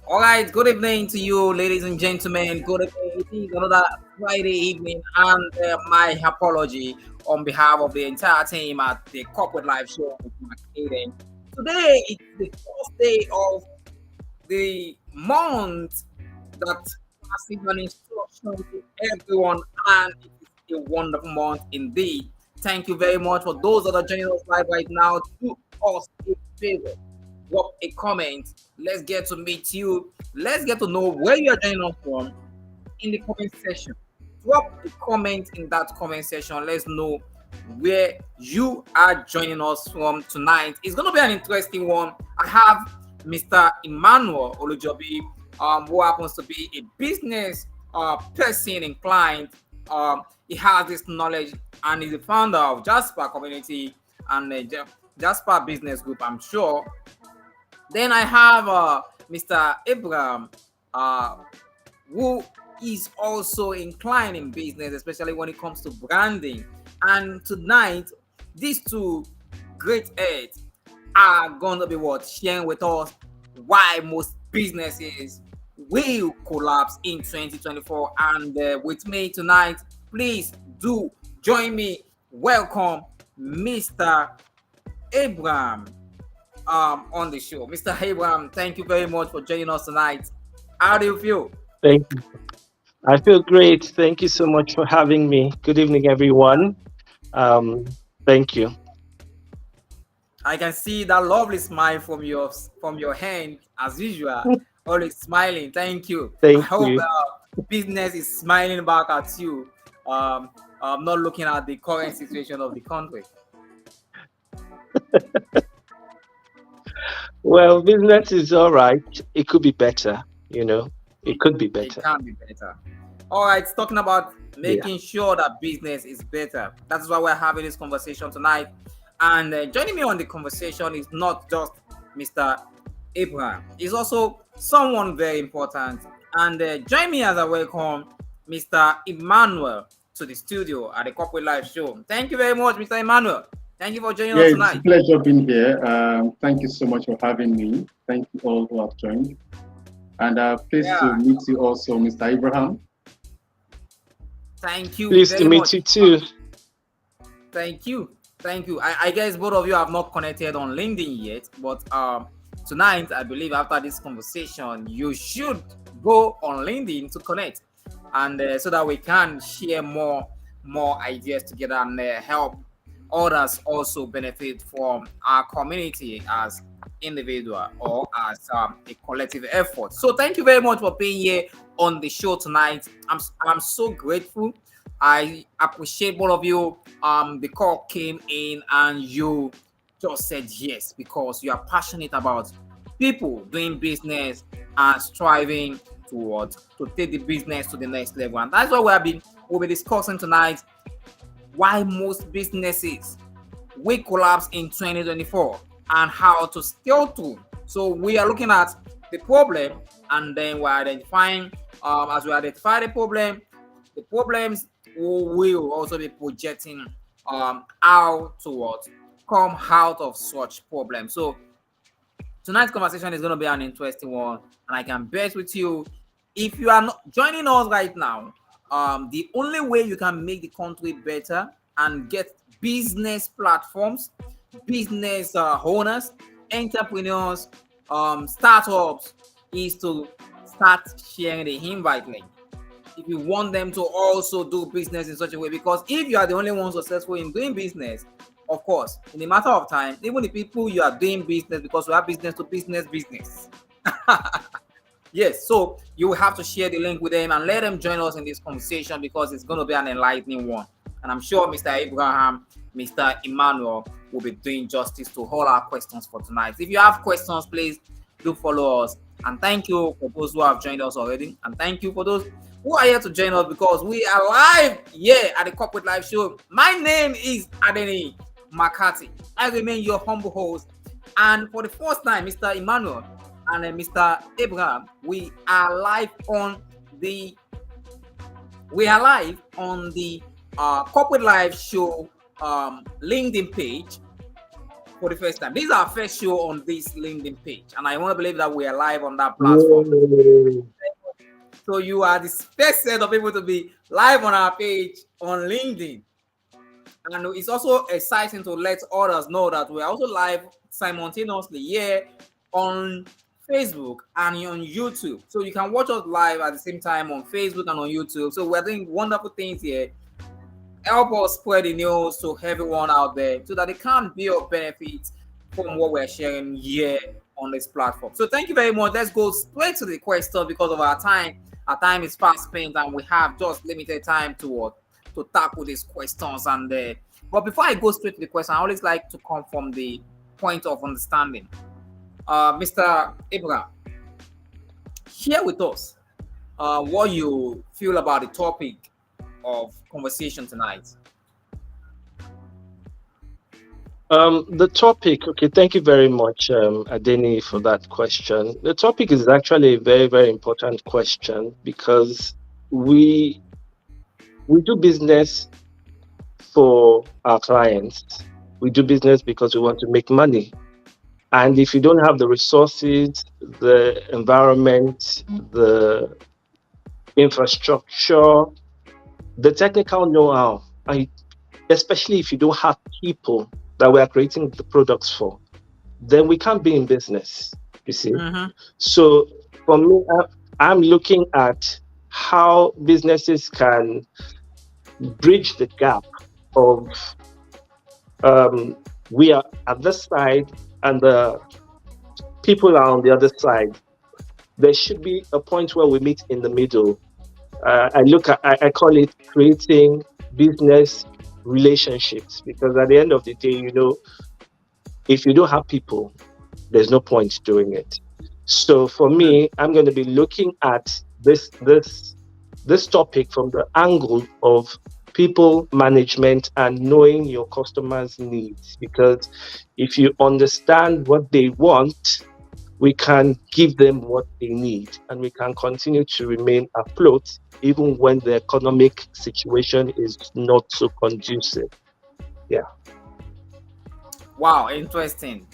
All right, good evening to you, ladies and gentlemen. Good evening. It is another Friday evening, and my apology on behalf of the entire team at the Corporate Live Show with McAden. Today is the first day of the month that passes an instruction to everyone, and it is a wonderful month indeed. Thank you very much for those that are joining us live right now. Do us a favor, drop a comment. Let's get to meet you. Let's get to know where you are joining us from in the comment section. Drop a comment in that comment section. Let's know where you are joining us from tonight. It's going to be an interesting one. I have Mr. Emmanuel Olujobi, who happens to be a business person inclined. He has this knowledge and is the founder of Jasper Community and Jasper Business Group, I'm sure. Then I have Mr. Abraham, who is also inclined in business, especially when it comes to branding. And tonight, these two great heads are going to be sharing with us why most businesses will collapse in 2024. And with me tonight, please do join me. Welcome, Mr. Abraham. On the show. Mr. Abraham, thank you very much for joining us tonight. How do you feel? Thank you. I feel great. Thank you so much for having me. Good evening, everyone. Thank you. I can see that lovely smile from your hand as usual. Always smiling. Thank you. I Thank hope you. business is smiling back at you. Not looking at the current situation of the country. Well, business is all right. It could be better, It could be It better. can be better. All right, talking about Yeah. making sure that business is better. That's why we're having this conversation tonight. And joining me on the conversation is not just Mr. Abraham. He's also someone very important. And join me as I welcome Mr. Emmanuel to the studio at the Corporate Live Show. Thank you very much, Mr. Emmanuel. Thank you for joining us It's a tonight. pleasure being here. Thank you so much for having me. Thank you all who have joined. And pleased to meet you also, Mr. Abraham. Thank you Pleased very to much. meet you too. Thank you. Thank you. I guess both of you have not connected on LinkedIn yet, but tonight, I believe after this conversation, you should go on LinkedIn to connect, and so that we can share more ideas together and help others also benefit from our community as individual or as a collective effort. So thank you very much for being here on the show tonight. I'm so grateful. I appreciate both of you. The call came in and you just said yes because you are passionate about people doing business and striving to take the business to the next level. And that's what we'll be discussing tonight. Why most businesses will collapse in 2024 and how to scale through. So we are looking at the problem and then we're identifying, as we identify the problems will also be projecting how to come out of such problems. So tonight's conversation is going to be an interesting one, and I can bet with you, if you are not joining us right now, the only way you can make the country better and get business platforms, business owners, entrepreneurs, startups is to start sharing the invite link. If you want them to also do business in such a way, because if you are the only one successful in doing business, of course, in a matter of time, even the people you are doing business, because we have business to business. Yes, so you will have to share the link with them and let them join us in this conversation because it's going to be an enlightening one. And I'm sure Mr. Abraham Mr. Emmanuel will be doing justice to all our questions for tonight. If you have questions, please do follow us. And thank you for those who have joined us already. And thank you for those who are here to join us, because we are live here at the Corporate Live Show. My name is Adeniyi Macarthy. I remain your humble host. And for the first time, Mr. Emmanuel and Mr. Abraham, we are live on the Corporate Live Show LinkedIn page for the first time. This is our first show on this LinkedIn page, and I want to believe that we are live on that platform. Yay. So you are the first set of people to be live on our page on LinkedIn. And it's also exciting to let others know that we are also live simultaneously here on Facebook and on YouTube. So you can watch us live at the same time on Facebook and on YouTube. So we're doing wonderful things here. Help us spread the news to everyone out there so that they can be of benefit from what we're sharing here on this platform. So thank you very much. Let's go straight to the question because of our time. Our time is fast spent and we have just limited time to tackle these questions. And but before I go straight to the question, I always like to come from the point of understanding. Mr. Abraham, share with us what you feel about the topic of conversation tonight. The topic, okay, thank you very much, Adeni, for that question. The topic is actually a very, very important question because we do business for our clients. We do business because we want to make money. And if you don't have the resources, the environment, the infrastructure, the technical know-how, especially if you don't have people that we are creating the products for, then we can't be in business, you see. Mm-hmm. So for me, I'm looking at how businesses can bridge the gap of we are at this side and the people are on the other side. There should be a point where we meet in the middle. I call it creating business relationships, because at the end of the day, if you don't have people, there's no point doing it. So for me, I'm going to be looking at this topic from the angle of people management and knowing your customers' needs, because if you understand what they want, we can give them what they need and we can continue to remain afloat even when the economic situation is not so conducive. Yeah. Wow, interesting.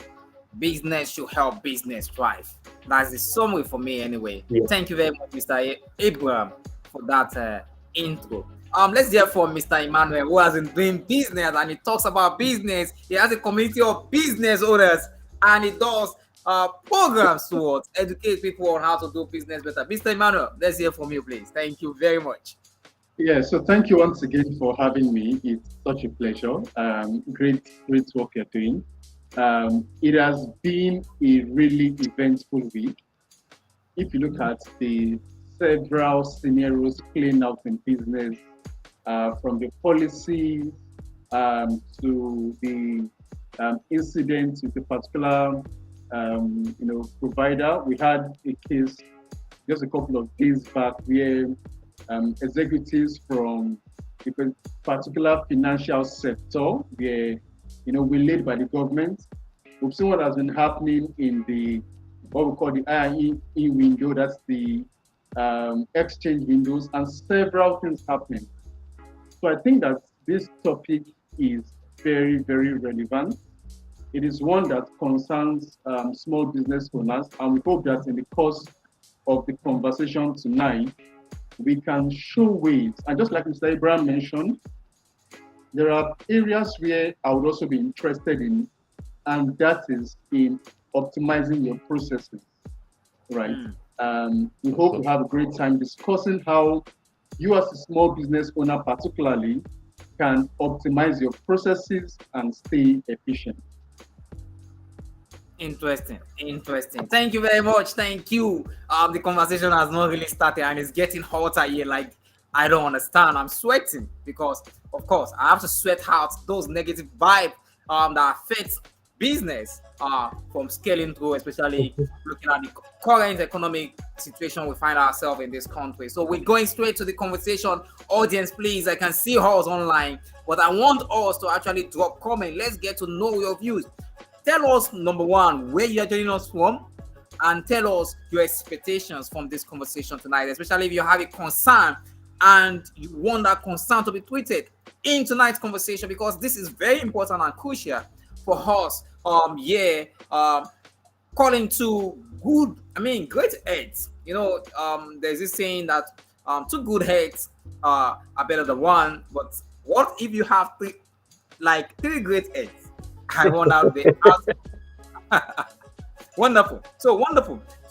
Business should help business thrive. That's the summary for me anyway. Yeah. Thank you very much, Mr. Abraham, for that intro. Let's hear from Mr. Emmanuel, who has been doing business and he talks about business. He has a community of business owners and he does programs to educate people on how to do business better. Mr. Emmanuel, let's hear from you, please. Thank you very much. Yeah, so thank you once again for having me. It's such a pleasure. Great work you're doing. It has been a really eventful week. If you look at the several scenarios playing out in business, from the policy to the incident with a particular provider. We had a case just a couple of days back where executives from a particular financial sector were, waylaid by the government. We've seen what has been happening in the what we call the IE window, that's the exchange windows, and several things happening. So I think that this topic is very, very relevant. It is one that concerns small business owners, and we hope that in the course of the conversation tonight, we can show ways. And just like Mr. Abraham mentioned, there are areas where I would also be interested in, and that is in optimizing your processes, right? We hope to have a great time discussing how you as a small business owner particularly can optimize your processes and stay efficient. Interesting. Thank you very much. Thank you. The conversation has not really started and it's getting hotter here. Like I don't understand. I'm sweating because, of course, I have to sweat out those negative vibe that affects business from scaling through, especially looking at the current economic situation we find ourselves in this country. So we're going straight to the conversation. Audience, please, I can see us online, but I want us to actually drop comment. Let's get to know your views. Tell us, number one, where you're joining us from, and tell us your expectations from this conversation tonight, especially if you have a concern and you want that concern to be tweeted in tonight's conversation, because this is very important and crucial for us. Calling to great heads. There's this saying that two good heads are better than one. But what if you have three great heads? I want out there. Wonderful. So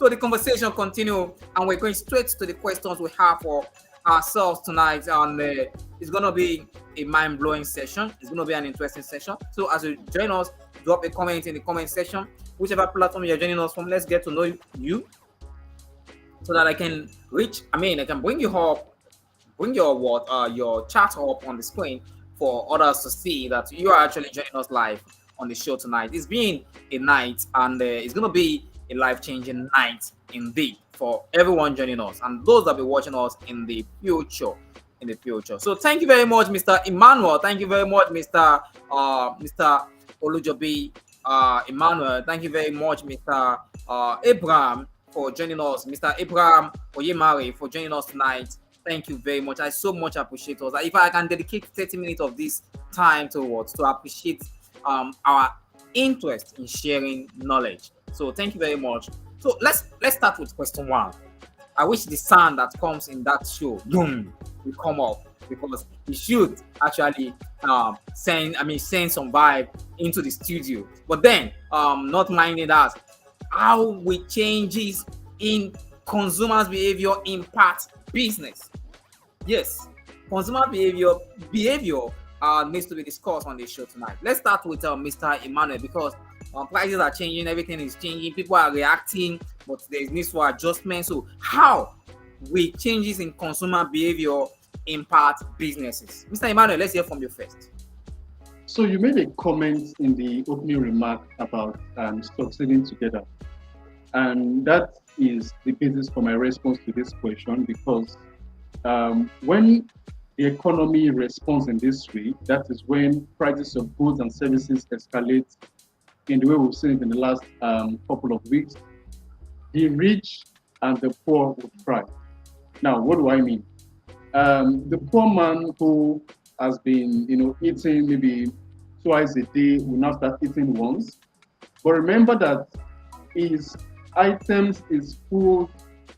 the conversation continue, and we're going straight to the questions we have for ourselves tonight. And it's going to be a mind-blowing session. It's going to be an interesting session. So as you join us, drop a comment in the comment section. Whichever platform you're joining us from, let's get to know you so that I can bring you up, bring your chat up on the screen for others to see that you are actually joining us live on the show tonight. It's been a night, and it's going to be a life-changing night indeed for everyone joining us and those that will be watching us in the future. So thank you very much, Mr. Emmanuel. Thank you very much, Mr. Olujobi, Emmanuel. Thank you very much, Mr. Abraham, for joining us. Mr. Abraham Onyemari for joining us tonight. Thank you very much. I so much appreciate us. If I can dedicate 30 minutes of this time to appreciate our interest in sharing knowledge. So thank you very much. So let's start with question one. I wish the sound that comes in that show will come up, because it should actually send some vibe into the studio. But then not minding that, how we changes in consumers' behavior impact business. Yes, consumer behavior needs to be discussed on the show tonight. Let's start with Mr. Emmanuel, because prices are changing, everything is changing, people are reacting, but there needs for adjustment. So how will changes in consumer behavior impact businesses? Mr. Emmanuel, let's hear from you first. So you made a comment in the opening remark about succeeding together, and that is the basis for my response to this question, because when the economy responds in this way, that is when prices of goods and services escalate in the way we've seen it in the last couple of weeks. The rich and the poor will thrive. Now, what do I mean? The poor man who has been, eating maybe twice a day will now start eating once. But remember that his items, his food,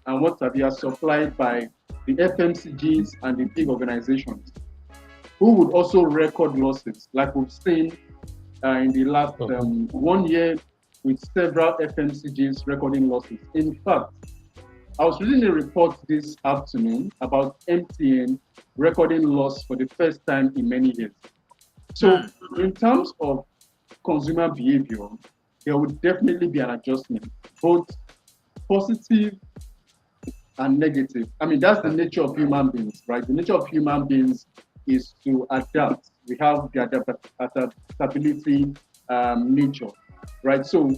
and what have you are supplied by the FMCGs and the big organizations, who would also record losses, like we've seen in the last 1 year, with several FMCGs recording losses. In fact, I was reading a report this afternoon about MTN recording loss for the first time in many years. So in terms of consumer behavior, there would definitely be an adjustment, both positive and negative. That's the nature of human beings, right? The nature of human beings is to adapt. We have the adaptability nature, right? So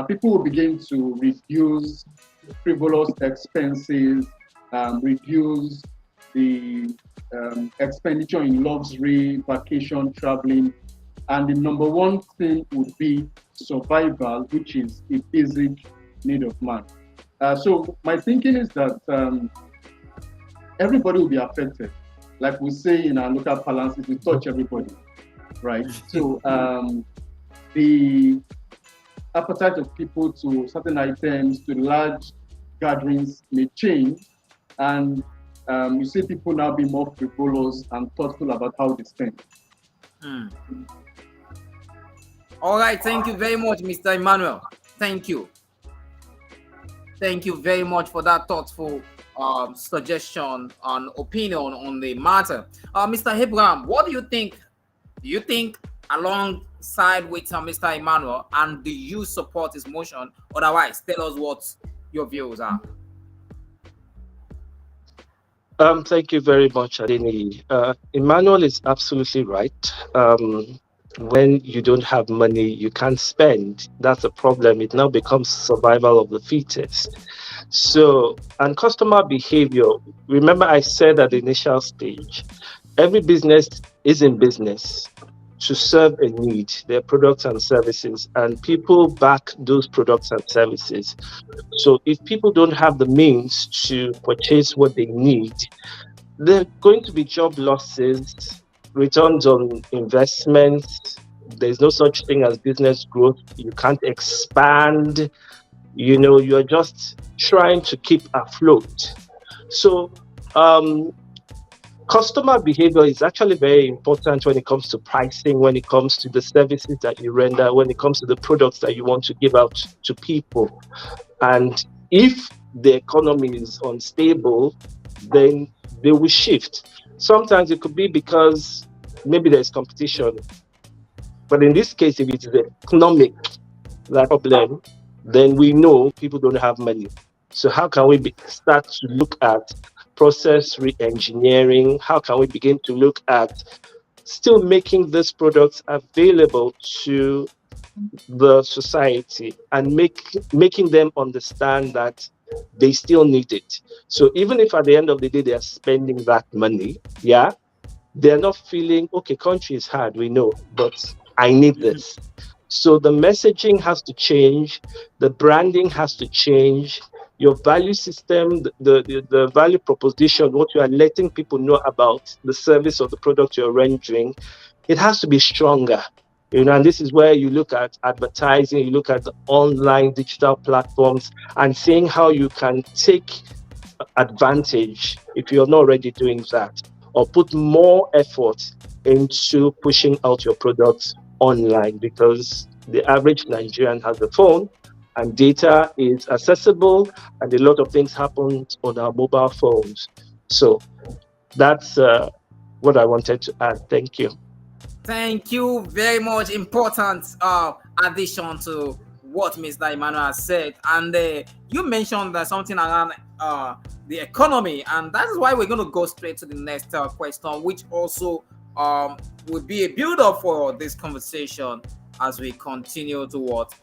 people will begin to reduce frivolous expenses, reduce the expenditure in luxury, vacation, traveling, and the number one thing would be survival, which is a basic need of man. So my thinking is that everybody will be affected. Like we say in our local parlance, we touch everybody, right? So the appetite of people to certain items, to large gatherings may change, and you see people now be more frivolous and thoughtful about how they spend. All right, thank you very much, Mr. Emmanuel. Thank you. Thank you very much for that thoughtful suggestion and opinion on the matter. Mr. Abraham, what do you think? Do you think alongside with Mr. Emmanuel, and do you support his motion? Otherwise, tell us what your views are. Thank you very much, Adeniyi. Emmanuel is absolutely right. When you don't have money, you can't spend. That's a problem. It now becomes survival of the fittest. So, and customer behavior. Remember, I said at the initial stage, every business is in business to serve a need, their products and services, and people back those products and services. So, if people don't have the means to purchase what they need, there are going to be job losses, returns on investments. There's no such thing as business growth. You can't expand. You're just trying to keep afloat. So, um, customer behavior is actually very important when it comes to pricing, when it comes to the services that you render, when it comes to the products that you want to give out to people. And if the economy is unstable, then they will shift. Sometimes it could be because maybe there's competition. But in this case, if it is economic that problem, then we know people don't have money. So how can we start to look at process re-engineering? How can we begin to look at still making these products available to the society and making them understand that they still need it. So even if at the end of the day they are spending that money, yeah, they're not feeling okay, country is hard, we know, but I need this. So the messaging has to change, the branding has to change, your value system, the value proposition, what you are letting people know about the service or the product you're rendering, it has to be stronger. And this is where you look at advertising, you look at the online digital platforms and seeing how you can take advantage if you're not already doing that, or put more effort into pushing out your products online, because the average Nigerian has a phone and data is accessible and a lot of things happen on our mobile phones. So that's what I wanted to add. Thank you. Thank you very much. Important addition to what Mr. Emmanuel has said. And you mentioned that something around the economy, and that is why we're going to go straight to the next question, which also would be a build up for this conversation as we continue to what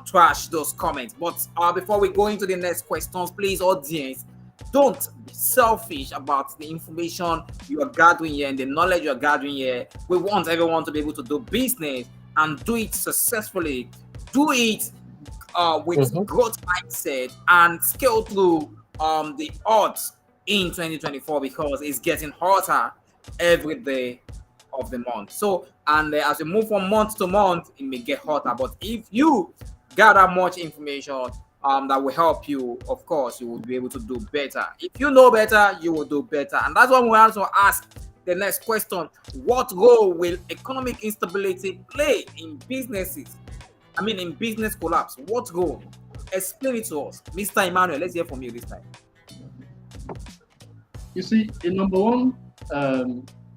trash those comments. But before we go into the next questions, please, audience, don't be selfish about the information you are gathering here and the knowledge you are gathering here. We want everyone to be able to do business and do it successfully. Do it with Mhm. growth mindset and scale through the odds in 2024, because it's getting hotter every day of the month. So, and as we move from month to month, it may get hotter. But if you gather much information that will help you, of course, you will be able to do better. If you know better, you will do better. And that's why we also ask the next question: what role will economic instability play in businesses? I mean, in business collapse, what role? Explain it to us. Mr. Emmanuel, let's hear from you this time. You see, the number one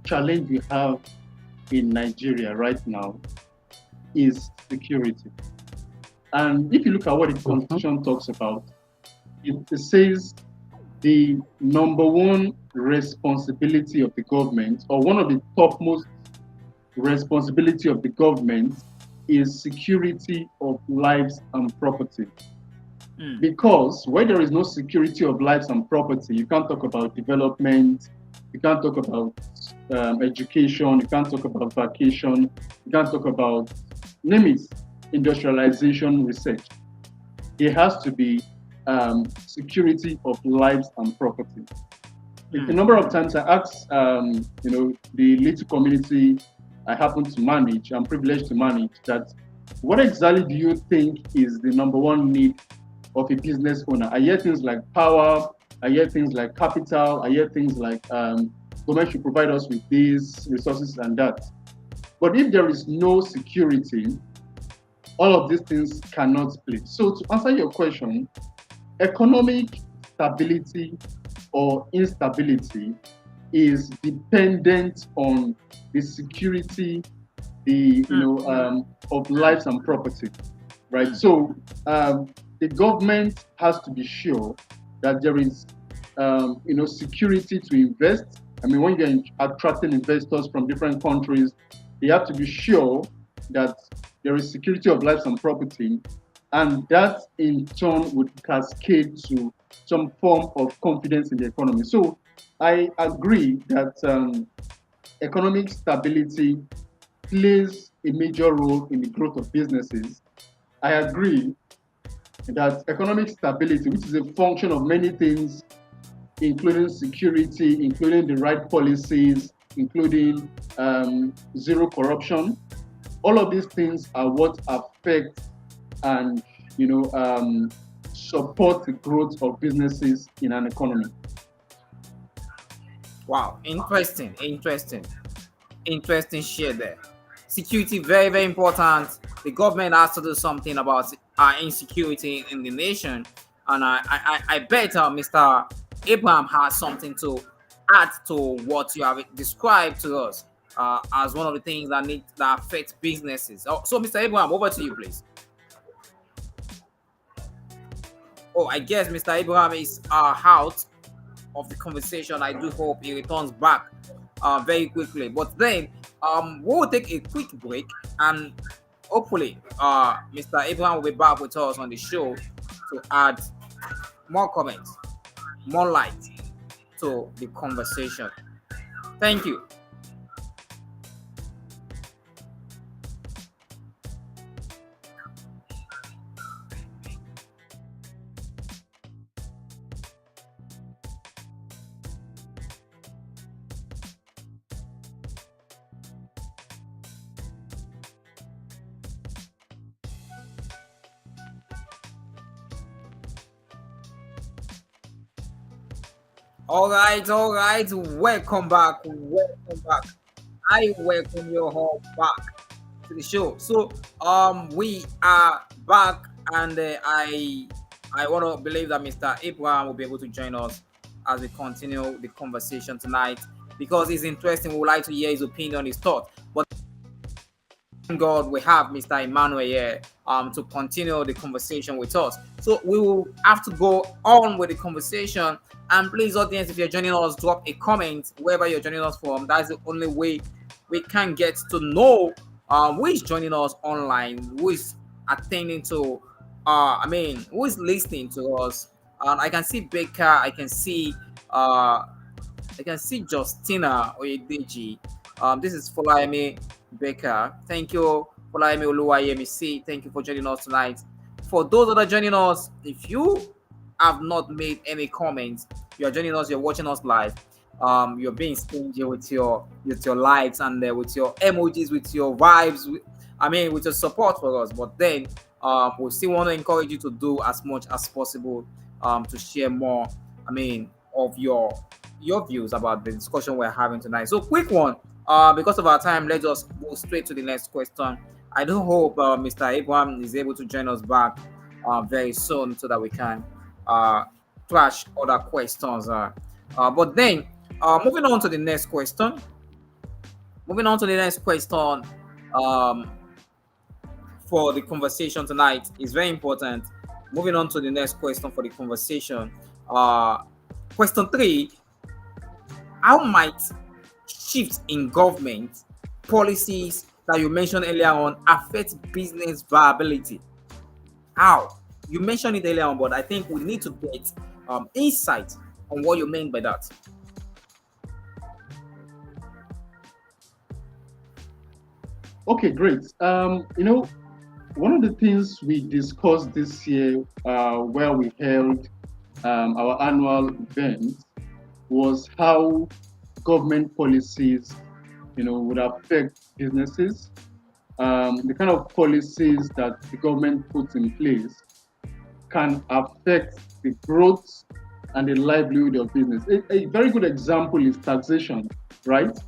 challenge we have in Nigeria right now is security. And if you look at what the Constitution talks about, it says the number one responsibility of the government, or one of the topmost responsibility of the government, is security of lives and property. Because where there is no security of lives and property, you can't talk about development, you can't talk about education, you can't talk about vacation, you can't talk about, name it, industrialization, research. It has to be security of lives and property. A number of times I asked, the little community I happen to manage, I'm privileged to manage, that what exactly do you think is the number one need of a business owner? I hear things like power, I hear things like capital, I hear things like government should provide us with these resources and that. But if there is no security, all of these things cannot play. So to answer your question, economic stability or instability is dependent on the security, of lives and property, right? So the government has to be sure that there is security to invest. I mean, when you're attracting investors from different countries, they have to be sure that there is security of lives and property, and that in turn would cascade to some form of confidence in the economy. So I agree that economic stability plays a major role in the growth of businesses. I agree that economic stability, which is a function of many things, including security, including the right policies, including zero corruption, all of these things are what affect and support the growth of businesses in an economy. Wow, interesting share there. Security very very important. The government has to do something about insecurity in the nation, and I bet Mr. Abraham has something to add to what you have described to us as one of the things that affect businesses. So Mr. Abraham, over to you, please. Oh, I guess Mr. Abraham is out of the conversation. I do hope he returns back very quickly. But then we'll take a quick break, and hopefully Mr. Abraham will be back with us on the show to add more comments, more light to the conversation. Thank you. All right. Welcome back. I welcome you all back to the show. So, we are back, and I want to believe that Mr. Abraham will be able to join us as we continue the conversation tonight because it's interesting. We would like to hear his opinion, his thought. But thank God we have Mr. Emmanuel here to continue the conversation with us. So we will have to go on with the conversation. And please, audience, if you're joining us, drop a comment wherever you're joining us from. That's the only way we can get to know who is joining us online, who is attending to, who is listening to us. I can see Baker, I can see Justina Oyedeji. This is Folayemi Baker. Thank you, Folayemi Olujobi. Thank you for joining us tonight. For those that are joining us, if you have not made any comments, you are joining us, you're watching us live, you're being stingy with your likes and with your emojis, with your vibes, with your support for us. But then we still want to encourage you to do as much as possible to share more of your views about the discussion we're having tonight. So quick one, because of our time, let's just go straight to the next question. I do hope Mr. Abraham is able to join us back very soon so that we can trash other questions. But then, moving on to the next question. For the conversation tonight is very important. Moving on to the next question for the conversation. Question 3: how might shifts in government policies that you mentioned earlier on affect business viability? How? You mentioned it earlier on, but I think we need to get insight on what you meant by that. Okay, great. One of the things we discussed this year where we held our annual event was how government policies, would affect businesses. The kind of policies that the government puts in place can affect the growth and the livelihood of business. A very good example is taxation, right?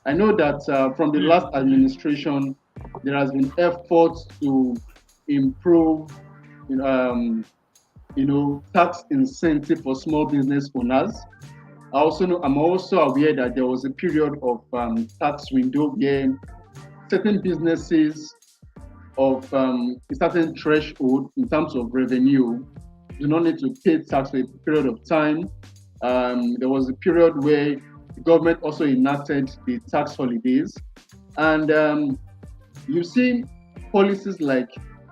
I know that from the last administration, there has been efforts to improve, tax incentive for small business owners. I'm also aware that there was a period of tax window where certain businesses of a certain threshold in terms of revenue do not need to pay tax for a period of time. There was a period where the government also enacted the tax holidays. And you've seen policies like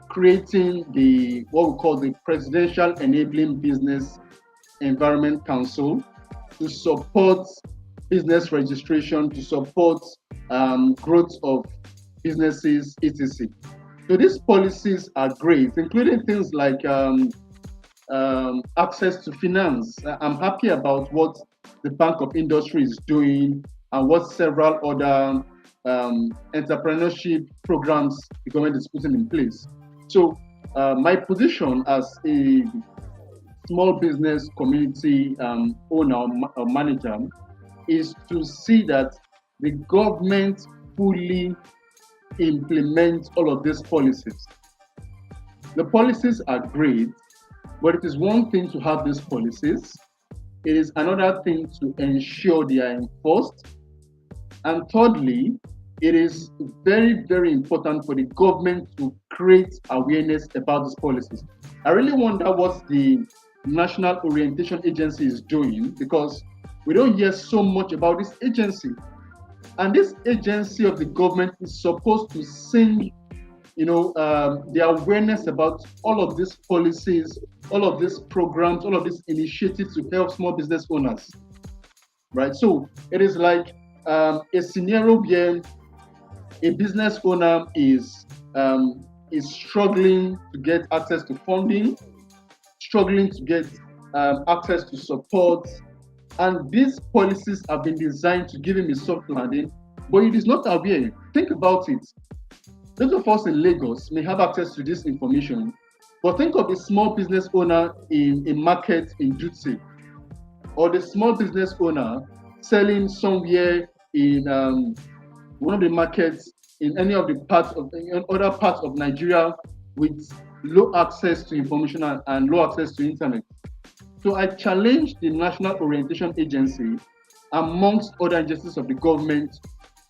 creating the what we call the Presidential Enabling Business Environment Council to support business registration, to support growth of businesses, etc. So these policies are great, including things like access to finance. I'm happy about what the Bank of Industry is doing and what several other entrepreneurship programs the government is putting in place. So my position as a small business community owner or manager is to see that the government fully implements all of these policies. The policies are great, but it is one thing to have these policies. It is another thing to ensure they are enforced. And thirdly, it is very, very important for the government to create awareness about these policies. I really wonder what the National Orientation Agency is doing, because we don't hear so much about this agency. And this agency of the government is supposed to sing, the awareness about all of these policies, all of these programs, all of these initiatives to help small business owners, right? So it is like a scenario where a business owner is struggling to get access to funding, struggling to get access to support, and these policies have been designed to give him a soft landing, but it is not aware. Think about it. Those of us in Lagos may have access to this information, but think of the small business owner in a market in Dutse, or the small business owner selling somewhere in one of the markets in any of the other parts of Nigeria with low access to information and low access to internet. So I challenge the National Orientation Agency, amongst other agencies of the government,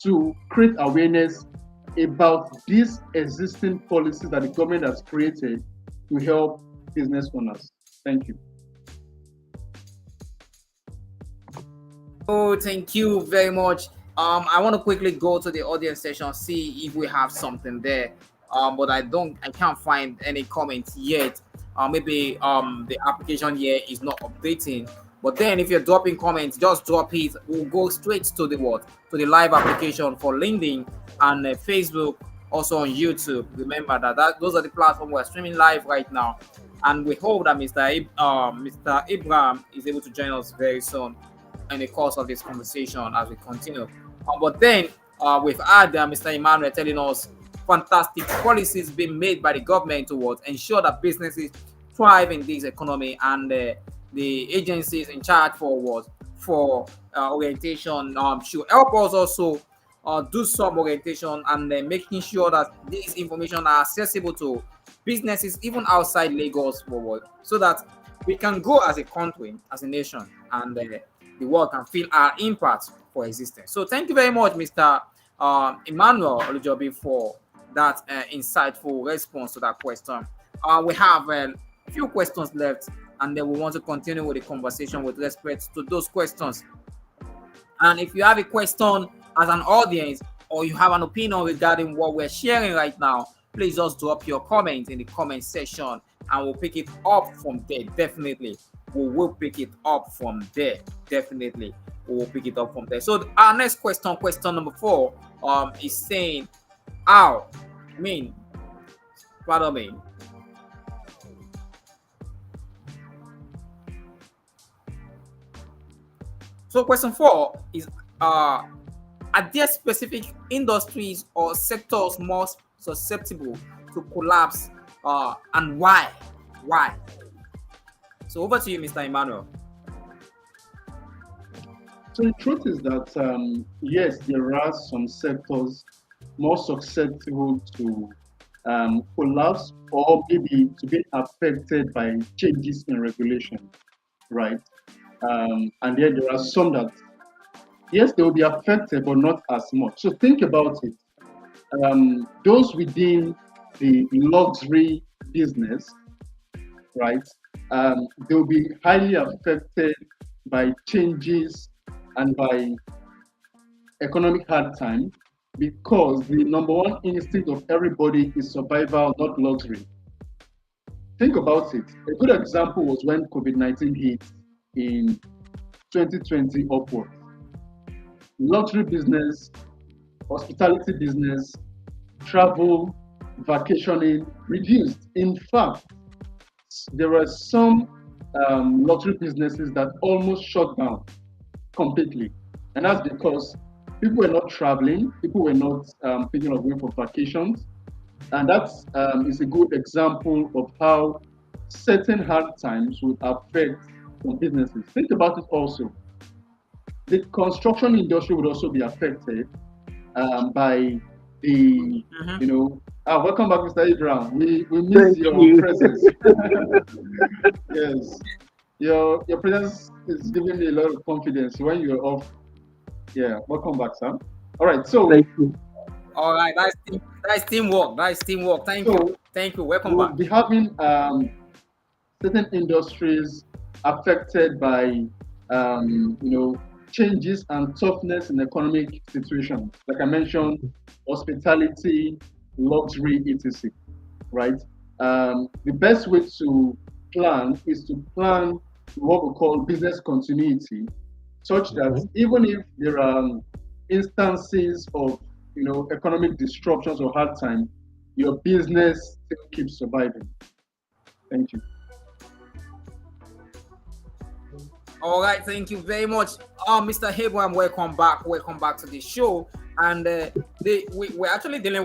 to create awareness about these existing policies that the government has created to help business owners. Thank you. Oh, thank you very much. I want to quickly go to the audience section, see if we have something there. But I can't find any comments yet. Maybe the application here is not updating. But then if you're dropping comments, just drop it. We'll go straight to the what? To the live application for LinkedIn and Facebook, also on YouTube. Remember that those are the platforms we're streaming live right now. And we hope that Mr. Abraham is able to join us very soon in the course of this conversation as we continue. But then we've had Mr. Emmanuel telling us fantastic policies being made by the government to ensure that businesses thrive in this economy, and the agencies in charge for orientation should help us also do some orientation and making sure that these information are accessible to businesses even outside Lagos so that we can grow as a country, as a nation, and the world can feel our impact for existence. So thank you very much, Mr. Emmanuel Olujobi, for that insightful response to that question. We have a few questions left, and then we want to continue with the conversation with respect to those questions. And if you have a question as an audience, or you have an opinion regarding what we're sharing right now, please just drop your comment in the comment section and we'll pick it up from there. Definitely, we will pick it up from there. Definitely, we will pick it up from there. So our next question number 4, is saying, how? Pardon me. So question 4 is, are there specific industries or sectors most susceptible to collapse, and why? Why? So over to you, Mr. Emmanuel. So the truth is that yes, there are some sectors more susceptible to collapse or maybe to be affected by changes in regulation, right? And then there are some that, yes, they will be affected, but not as much. So think about it. Those within the luxury business, right? They will be highly affected by changes and by economic hard time because the number one instinct of everybody is survival, not luxury. Think about it. A good example was when COVID-19 hit in 2020 upward. Luxury business, hospitality business, travel, vacationing reduced. In fact, there were some luxury businesses that almost shut down completely. And that's because people were not traveling, people were not thinking of going for vacations. And that is a good example of how certain hard times would affect some businesses. Think about it also. The construction industry would also be affected by the, Mhm. you know, welcome back, Mr. Abraham. We miss Thank your you. presence. Yes, your presence is giving me a lot of confidence when you're off. Yeah, welcome back, Sam. All right, Thank you. All right, that's teamwork. That's teamwork. Thank you. so Thank you. Welcome we'll back. be having certain industries affected by changes and toughness in economic situations. Like I mentioned, hospitality, luxury, etc. Right? The best way to plan is to plan what we call business continuity, such that Mhm. even if there are instances of economic disruptions or hard time, your business still keeps surviving. Thank you. All right, thank you very much. Mr. Abraham, welcome back. Welcome back to the show. And we're actually dealing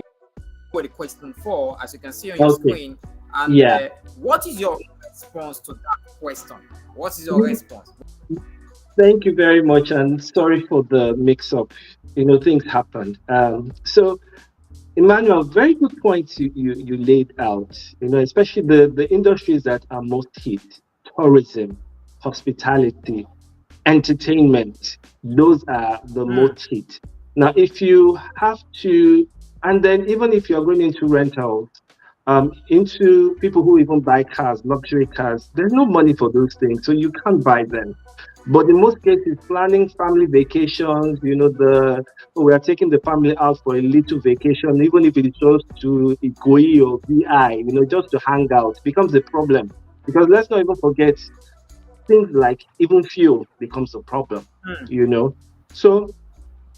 with the question four, as you can see on your Okay. screen. And Yeah. what is your response to that question? What is your response? Thank you very much, and sorry for the mix-up. Things happened. So, Emmanuel, very good points you laid out. Especially the industries that are most hit: tourism, hospitality, entertainment. Those are the Hmm. most hit. Now, if you have to, and then even if you're going into rentals, into people who even buy cars, luxury cars, there's no money for those things, so you can't buy them. But in most cases, planning family vacations, we are taking the family out for a little vacation, even if it is just to Ikoyi or VI, just to hang out, becomes a problem. Because let's not even forget, things like even fuel becomes a problem, Hmm. you know. So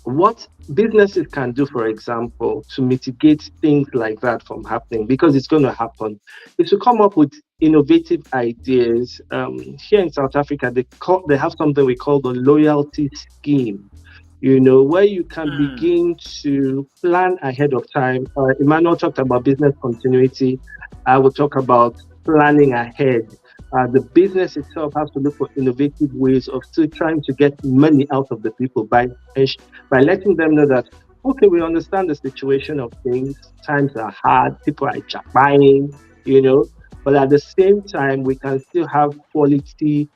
what businesses can do, for example, to mitigate things like that from happening, because it's going to happen, is to come up with innovative ideas. Here in South Africa, they have something we call the loyalty scheme. Where you can Hmm. begin to plan ahead of time. Emmanuel talked about business continuity. I will talk about planning ahead. The business itself has to look for innovative ways of still trying to get money out of the people by letting them know that, okay, we understand the situation of things. Times are hard. People are buying, but at the same time, we can still have quality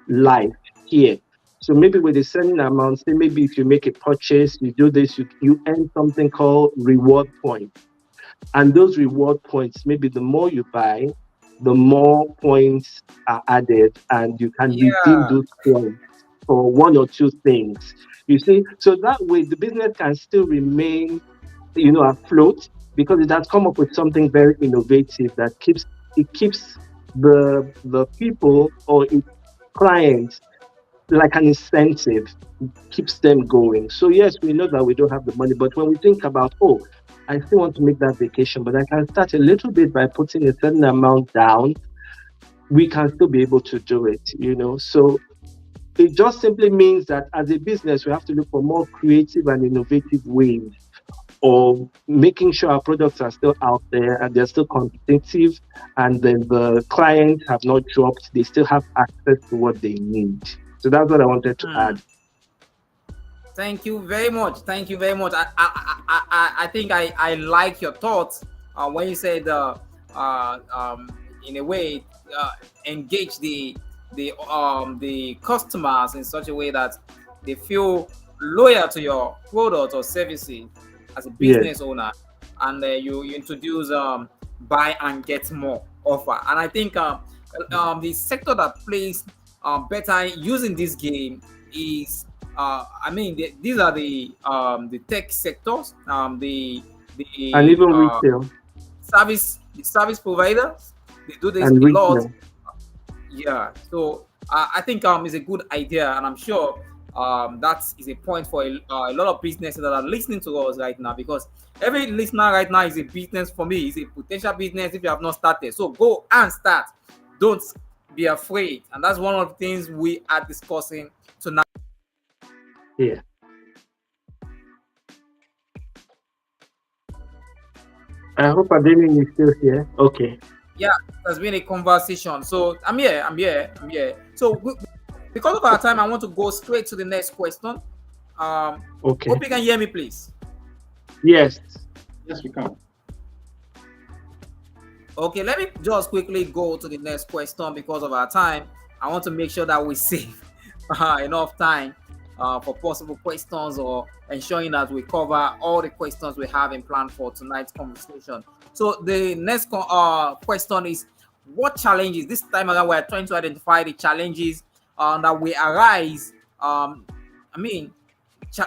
life here. So maybe with a certain amount, say maybe if you make a purchase, you do this, you earn something called reward points. And those reward points, maybe the more you buy, the more points are added, and you can redeem Yeah. those points for one or two things. You see, so that way the business can still remain, afloat because it has come up with something very innovative that keeps the people or its clients like an incentive, keeps them going. So yes, we know that we don't have the money, but when we think about, oh, I still want to make that vacation, but I can start a little bit by putting a certain amount down, we can still be able to do it. So it just simply means that as a business, we have to look for more creative and innovative ways of making sure our products are still out there and they're still competitive, and then the clients have not dropped, they still have access to what they need. So that's what I wanted to Hmm. add. Thank you very much. Thank you very much. I think I like your thoughts when you said in a way engage the customers in such a way that they feel loyal to your product or services as a Yes. business owner, and you introduce buy and get more offer. And I think the sector that plays better using this game is, I mean, these are the tech sectors, And the even retail the service providers. They do this and a lot. retail. Yeah. So I think it's a good idea, and I'm sure that is a point for a lot of businesses that are listening to us right now, because every listener right now is a business for me. Is a potential business if you have not started. So go and start. Don't be afraid, and that's one of the things we are discussing tonight. Yeah. I hope Adeniyi is still here. Okay. Yeah, there's been a conversation. So I'm here. So because of our time, I want to go straight to the next question. Okay. Hope you can hear me, please. Yes. Yes, we can. Okay, let me just quickly go to the next question because of our time. I want to make sure that we save enough time for possible questions, or ensuring that we cover all the questions we have in plan for tonight's conversation. So the next question is, what challenges, this time around we're trying to identify the challenges that will arise. I mean,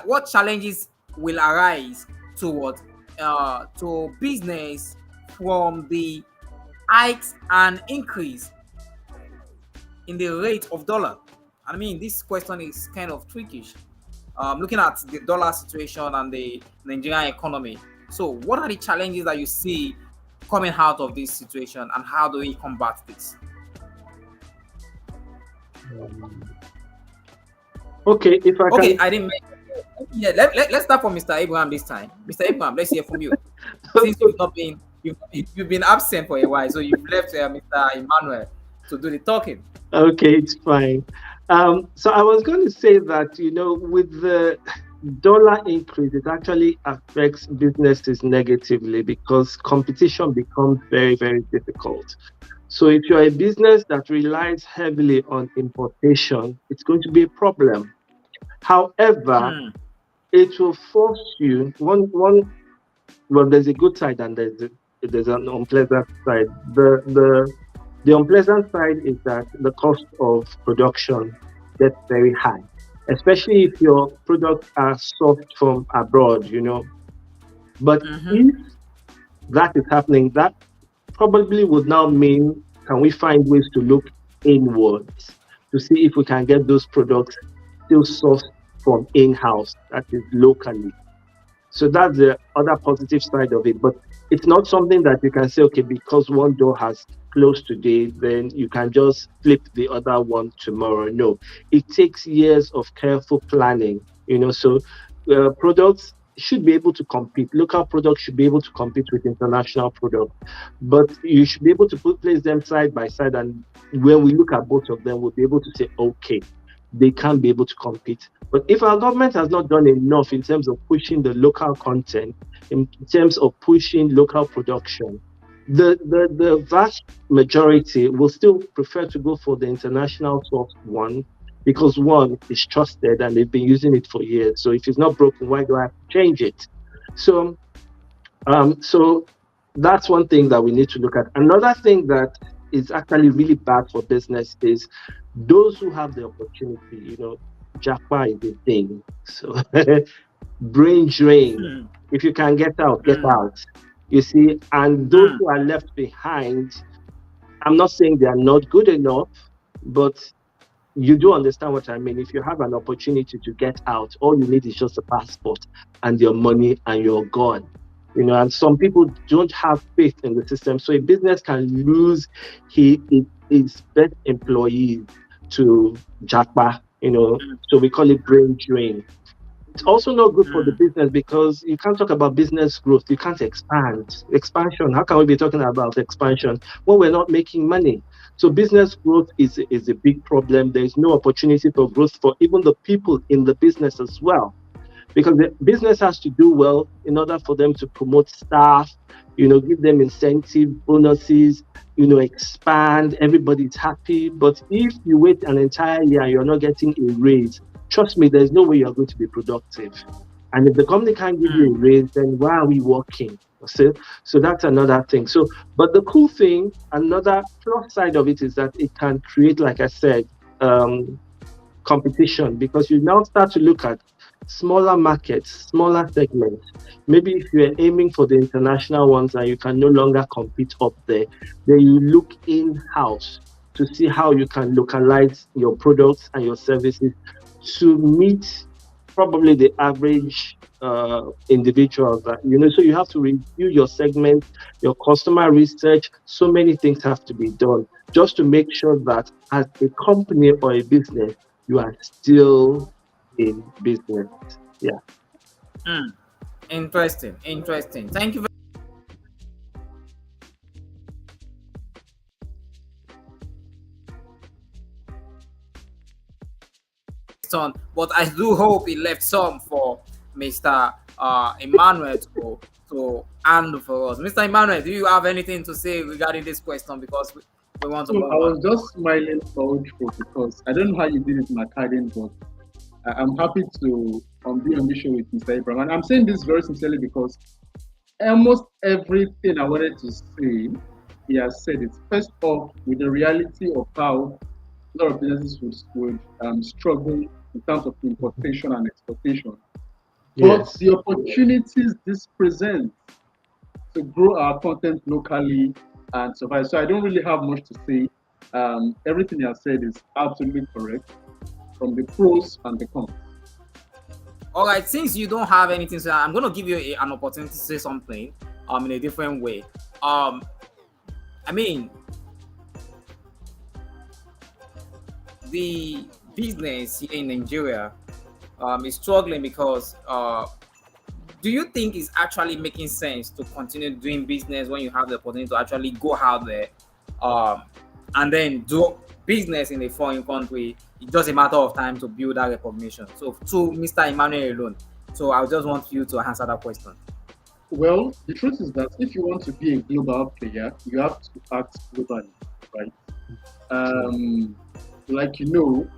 what challenges will arise toward to business from the hikes and increase in the rate of dollar? I mean, this question is kind of trickish. Looking at the dollar situation and the Nigerian economy. So, what are the challenges that you see coming out of this situation, and how do we combat this? Okay, if I Okay, can. I didn't. Yeah, let's start from Mr. Abraham this time. Mr. Abraham, let's hear from you. Since you've not been you've been absent for a while, so you've left Mr. Emmanuel to do the talking. Okay, it's fine. So I was going to say that, with the dollar increase, it actually affects businesses negatively because competition becomes very, very difficult. So if you're a business that relies heavily on importation, it's going to be a problem. However, Hmm. it will force you well, there's a good side and there's an unpleasant side. The unpleasant side is that the cost of production gets very high, especially if your products are sourced from abroad. But Mm-hmm. if that is happening, that probably would now mean, can we find ways to look inwards to see if we can get those products still sourced from in-house, that is locally. So that's the other positive side of it. But it's not something that you can say, okay, because one door has closed today, then you can just flip the other one tomorrow. No, it takes years of careful planning. So products should be able to compete. Local products should be able to compete with international products, but you should be able to place them side by side. And when we look at both of them, we'll be able to say, okay, they can be able to compete. But if our government has not done enough in terms of pushing the local content, in terms of pushing local production, the vast majority will still prefer to go for the international source one, because one is trusted and they've been using it for years. So if it's not broken, why do I have to change it? So that's one thing that we need to look at. Another thing that is actually really bad for business is those who have the opportunity. Japa is a thing. So brain drain. Hmm. If you can get out, get Hmm. out. You see, and those Hmm. who are left behind, I'm not saying they are not good enough, but you do understand what I mean. If you have an opportunity to get out, all you need is just a passport and your money, and you're gone. And some people don't have faith in the system. So a business can lose his best employees to Japa. So we call it brain drain. It's also not good for the Hmm. business because you can't talk about business growth. You can't expand. Expansion. How can we be talking about expansion when we're not making money? So business growth is a big problem. There is no opportunity for growth for even the people in the business as well, because the business has to do well in order for them to promote staff, give them incentive bonuses, expand. Everybody's happy. But if you wait an entire year and you're not getting a raise, trust me, there's no way you're going to be productive. And if the company can't give you a Hmm. raise, then why are we working? So that's another thing. So, but the cool thing, another plus side of it is that it can create, like I said, um, competition, because you now start to look at smaller markets, smaller segments. Maybe if you're aiming for the international ones and you can no longer compete up there, then you look in-house to see how you can localize your products and your services to meet probably the average individual that so you have to review your segment, your customer research. So many things have to be done just to make sure that as a company or a business, you are still in business. Yeah. Mm. Interesting. Interesting. Thank you very much. But I do hope he left some for Mr. Emmanuel to handle for us. Mr. Emmanuel, do you have anything to say regarding this question? Because we want to So I move on. was just smiling for Ocho because I don't know how you did it, McAden, but I'm happy to be on this show with Mr. Abraham. And I'm saying this very sincerely because almost everything I wanted to say, he has said it. First off, with the reality of how a lot of businesses would struggle in terms of importation and exportation. But Yes. the opportunities this presents to grow our content locally and survive. So I don't really have much to say. Everything you have said is absolutely correct from the pros and the cons. All right, since you don't have anything to say, I'm going to give you an opportunity to say something in a different way. I mean, the business here in Nigeria is struggling because do you think it's actually making sense to continue doing business when you have the opportunity to actually go out there and then do business in a foreign country? It's just a matter of time to build that recognition. So to Mr. Emmanuel alone, so I just want you to answer that question. Well, the truth is that if you want to be a global player, you have to act globally, right? Like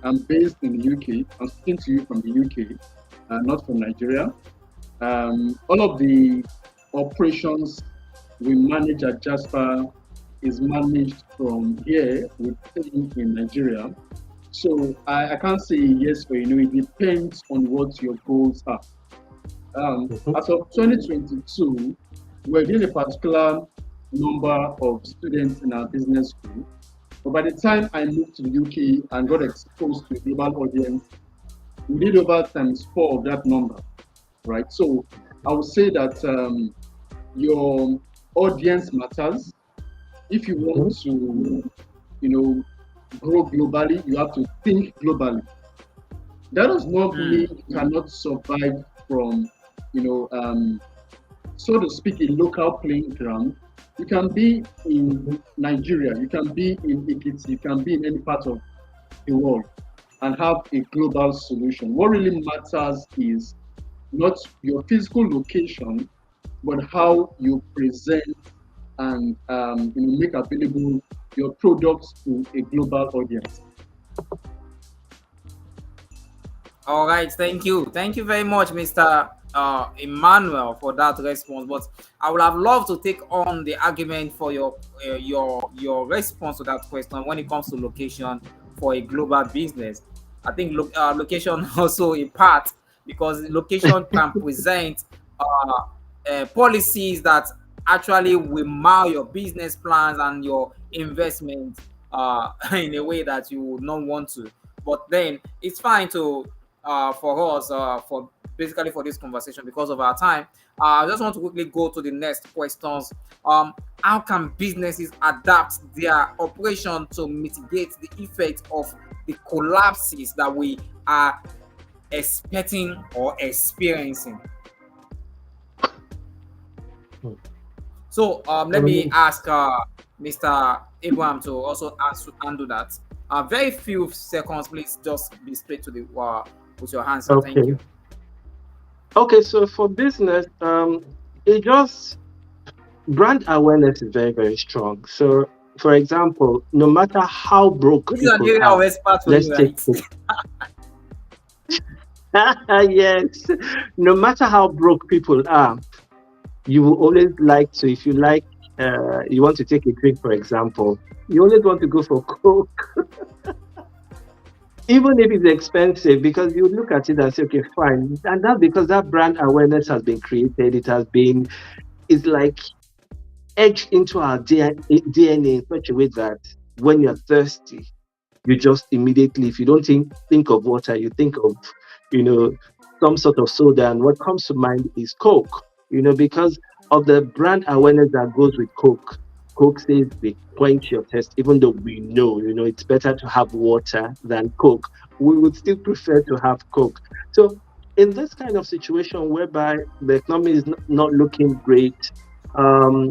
I'm based in the UK. I'm speaking to you from the UK, not from Nigeria. All of the operations we manage at Jasper is managed from here in Nigeria. So I can't say yes or it depends on what your goals are. As of 2022, we're doing a particular number of students in our business school. But by the time I moved to the UK and got exposed to a global audience, we did over ×4 of that number, right? So I would say that your audience matters. If you want to, grow globally, you have to think globally. That does not mean you cannot survive from, so to speak, a local playing ground. You can be in Nigeria, you can be in Ikiti, you can be in any part of the world and have a global solution. What really matters is not your physical location, but how you present and make available your products to a global audience. All right, thank you very much, Mr. Emmanuel, for that response. But I would have loved to take on the argument for your response to that question when it comes to location for a global business. I think location also a part, because location can present policies that actually will mar your business plans and your investment in a way that you would not want to. But then it's fine to for us for basically for this conversation because of our time. I just want to quickly go to the next questions. How can businesses adapt their operation to mitigate the effect of the collapses that we are expecting or experiencing? So let me ask Mr. Abraham to also handle that. Very few seconds, please. Just be straight to the with your answer. Okay. Thank you. Okay, so for business, it just brand awareness is very, very strong. So, for example, no matter how broke This is an people area of are, expert for let's you, take right? yes, no matter how broke people are, you will always like to, if you like, you want to take a drink, for example, you always want to go for Coke. even if it's expensive, because you look at it and say, okay, fine. And that's because that brand awareness has been created. It's like etched into our DNA in such a way that when you're thirsty, you just immediately, if you don't think of water, you think of, you know, some sort of soda. And what comes to mind is Coke, because of the brand awareness that goes with Coke. Coke says they quench your thirst, even though we know, it's better to have water than Coke. We would still prefer to have Coke. So, in this kind of situation whereby the economy is not looking great, um,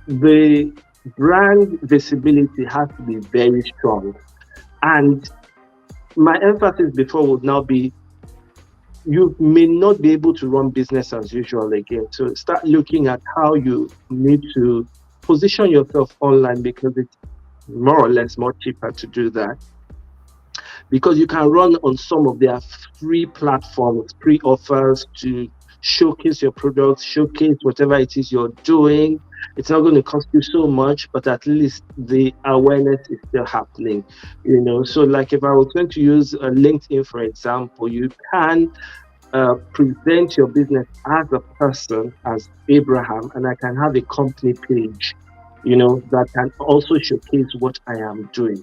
the brand visibility has to be very strong. And my emphasis before would now be you may not be able to run business as usual again. So start looking at how you need to position yourself online, because it's more or less more cheaper to do that, because you can run on some of their free platforms, free offers to showcase your products, showcase whatever it is you're doing. It's not going to cost you so much, but at least the awareness is still happening. So like if I was going to use LinkedIn, for example, you can present your business as a person, as Abraham, and I can have a company page, that can also showcase what I am doing.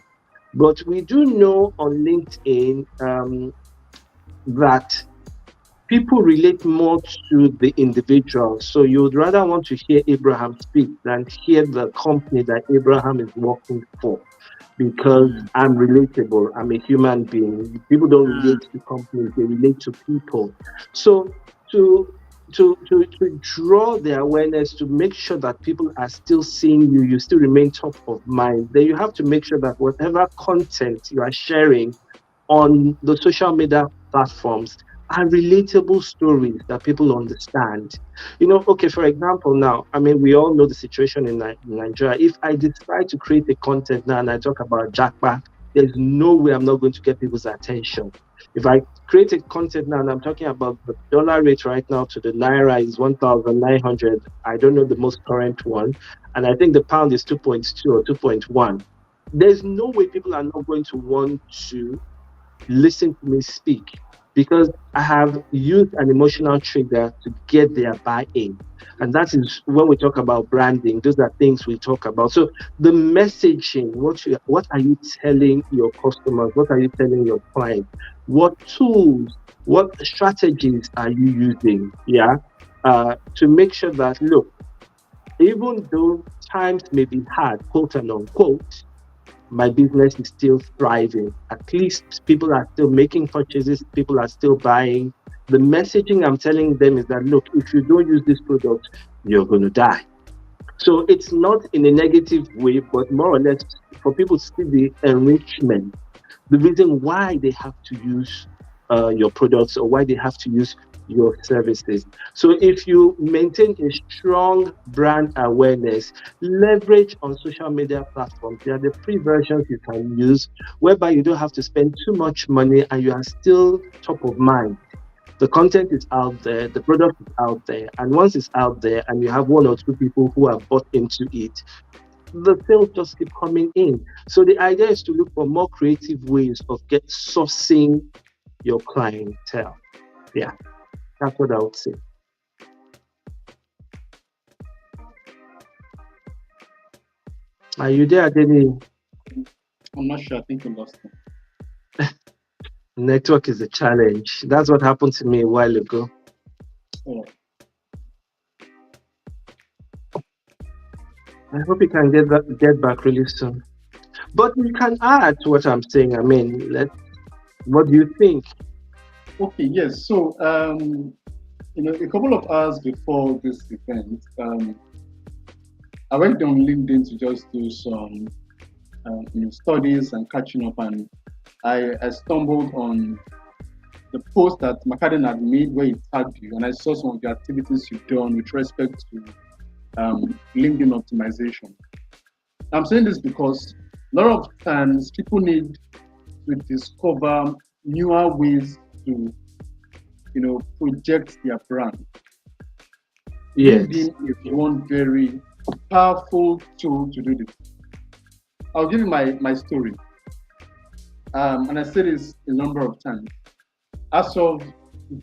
But we do know on LinkedIn that people relate more to the individual. So you would rather want to hear Abraham speak than hear the company that Abraham is working for, because Mm, I'm relatable. I'm a human being. People don't mm, relate to companies, they relate to people. So to to draw the awareness, to make sure that people are still seeing you, you still remain top of mind, then you have to make sure that whatever content you are sharing on the social media platforms are relatable stories that people understand. Okay, for example, now, I mean, we all know the situation in Nigeria. If I decide to create a content now and I talk about Jackpot, there's no way I'm not going to get people's attention. If I create a content now and I'm talking about the dollar rate right now to the naira is 1,900, I don't know the most current one, and I think the pound is 2.2 or 2.1. There's no way people are not going to want to listen to me speak, because I have used an emotional trigger to get their buy-in. And that is when we talk about branding, those are things we talk about. So the messaging, what are you telling your customers? What are you telling your clients? What tools, what strategies are you using? Yeah. To make sure that, look, even though times may be hard, quote and unquote, my business is still thriving. At least people are still making purchases, people are still buying. The messaging I'm telling them is that, look, if you don't use this product, you're going to die. So it's not in a negative way, but more or less for people to see the enrichment, the reason why they have to use your products or why they have to use your services. So if you maintain a strong brand awareness, leverage on social media platforms. There are the free versions you can use whereby you don't have to spend too much money and you are still top of mind. The content is out there, the product is out there, and once it's out there and you have one or two people who have bought into it, the sales just keep coming in. So the idea is to look for more creative ways of get sourcing your clientele. Yeah, that's what I would say. Are you there, Adeniyi? I'm not sure. I think we lost him. Network is a challenge. That's what happened to me a while ago. Oh, I hope you can get back really soon. But you can add to what I'm saying. I mean, what do you think? okay, yes. So, a couple of hours before this event, I went on LinkedIn to just do some, studies and catching up, and I stumbled on the post that McAden had made where he tagged you, and I saw some of the activities you've done with respect to LinkedIn optimization. I'm saying this because a lot of times people need to discover newer ways to, project their brand. Yes. LinkedIn is one very powerful tool to do this. I'll give you my story. and I said this a number of times. As of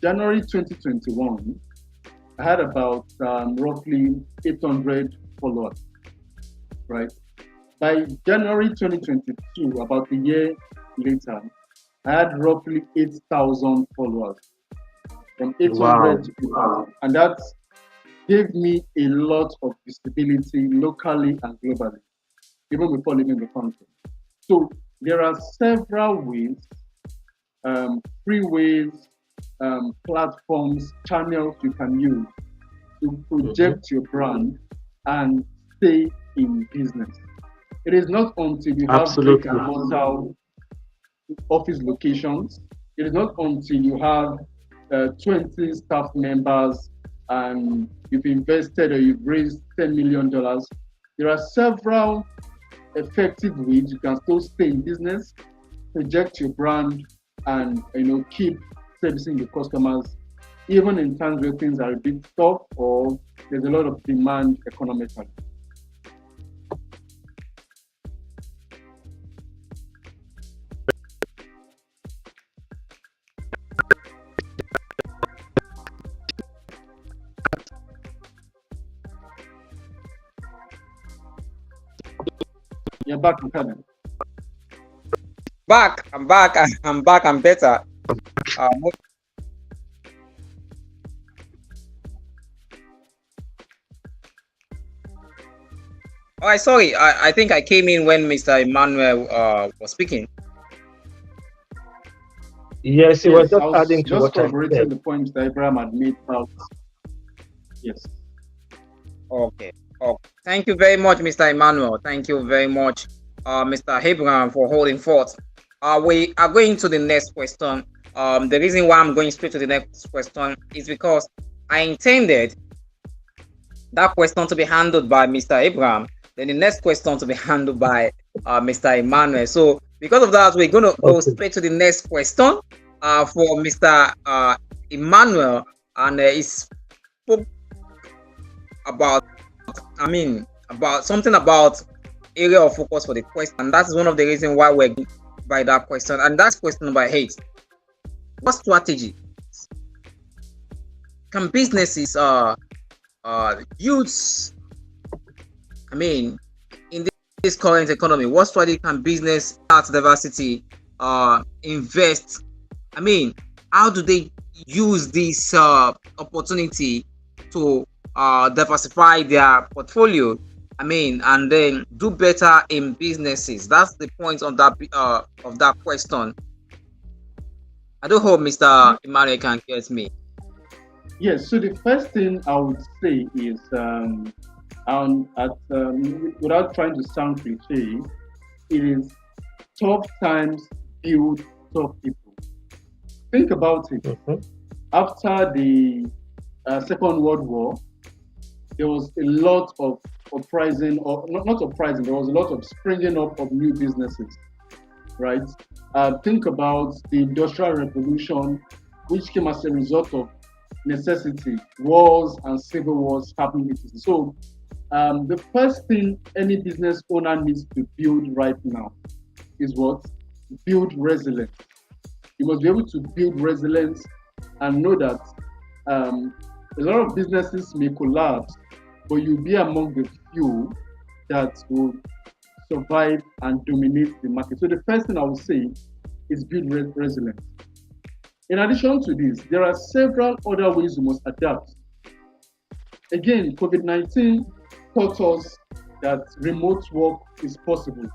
January 2021, I had about roughly 800 followers, right? By January 2022, about a year later, I had roughly 8,000 followers, from 800 Wow. to 8,000. And that gave me a lot of visibility locally and globally, even before leaving the country. So there are several ways, free ways, platforms, channels you can use to Mhm. project your brand and stay in business. It is not until you have brick and Absolutely. mortar office locations, it is not until you have 20 staff members and you've invested or you've raised $10 million. There are several effective ways you can still stay in business, project your brand, and keep servicing your customers, even in times where things are a bit tough or there's a lot of demand economically. You're back, McAden. Back, I'm back, I'm back, I'm better. Mo- oh, I sorry. I think I came in when Mr. Emmanuel was speaking. Yes, he was Yes, I just was adding to just what I corroborating said. the points that Abraham had made about. Yes. Okay. Oh, thank you very much, Mr. Emmanuel. Thank you very much, Mr. Abraham, for holding forth. We are going to the next question. The reason why I'm going straight to the next question is because I intended that question to be handled by Mr. Abraham, then the next question to be handled by Mr. Emmanuel. So because of that, we're going to go Okay. straight to the next question for Mr. Emmanuel, and he spoke about, about something about area of focus for the question, and that's one of the reasons why we're going by that question. And that's question number 8. What strategy can businesses use? I mean, in this current economy, what strategy can business start diversity invest? I mean, how do they use this opportunity to diversify their portfolio? I mean, and then do better in businesses. That's the point of that question. I do hope Mr. Emmanuel can get me. Yes. So the first thing I would say is, without trying to sound cliche, it is tough times build tough people. Think about it. Mhm. After the Second World War, there was a lot of uprising, or not uprising, there was a lot of springing up of new businesses, right? Think about the Industrial Revolution, which came as a result of necessity, wars and civil wars happening. So, the first thing any business owner needs to build right now is what? Build resilience. You must be able to build resilience and know that um, a lot of businesses may collapse, but you'll be among the few that will survive and dominate the market. So the first thing I would say is build resilience. In addition to this, there are several other ways you must adapt. Again, COVID-19 taught us that remote work is possible.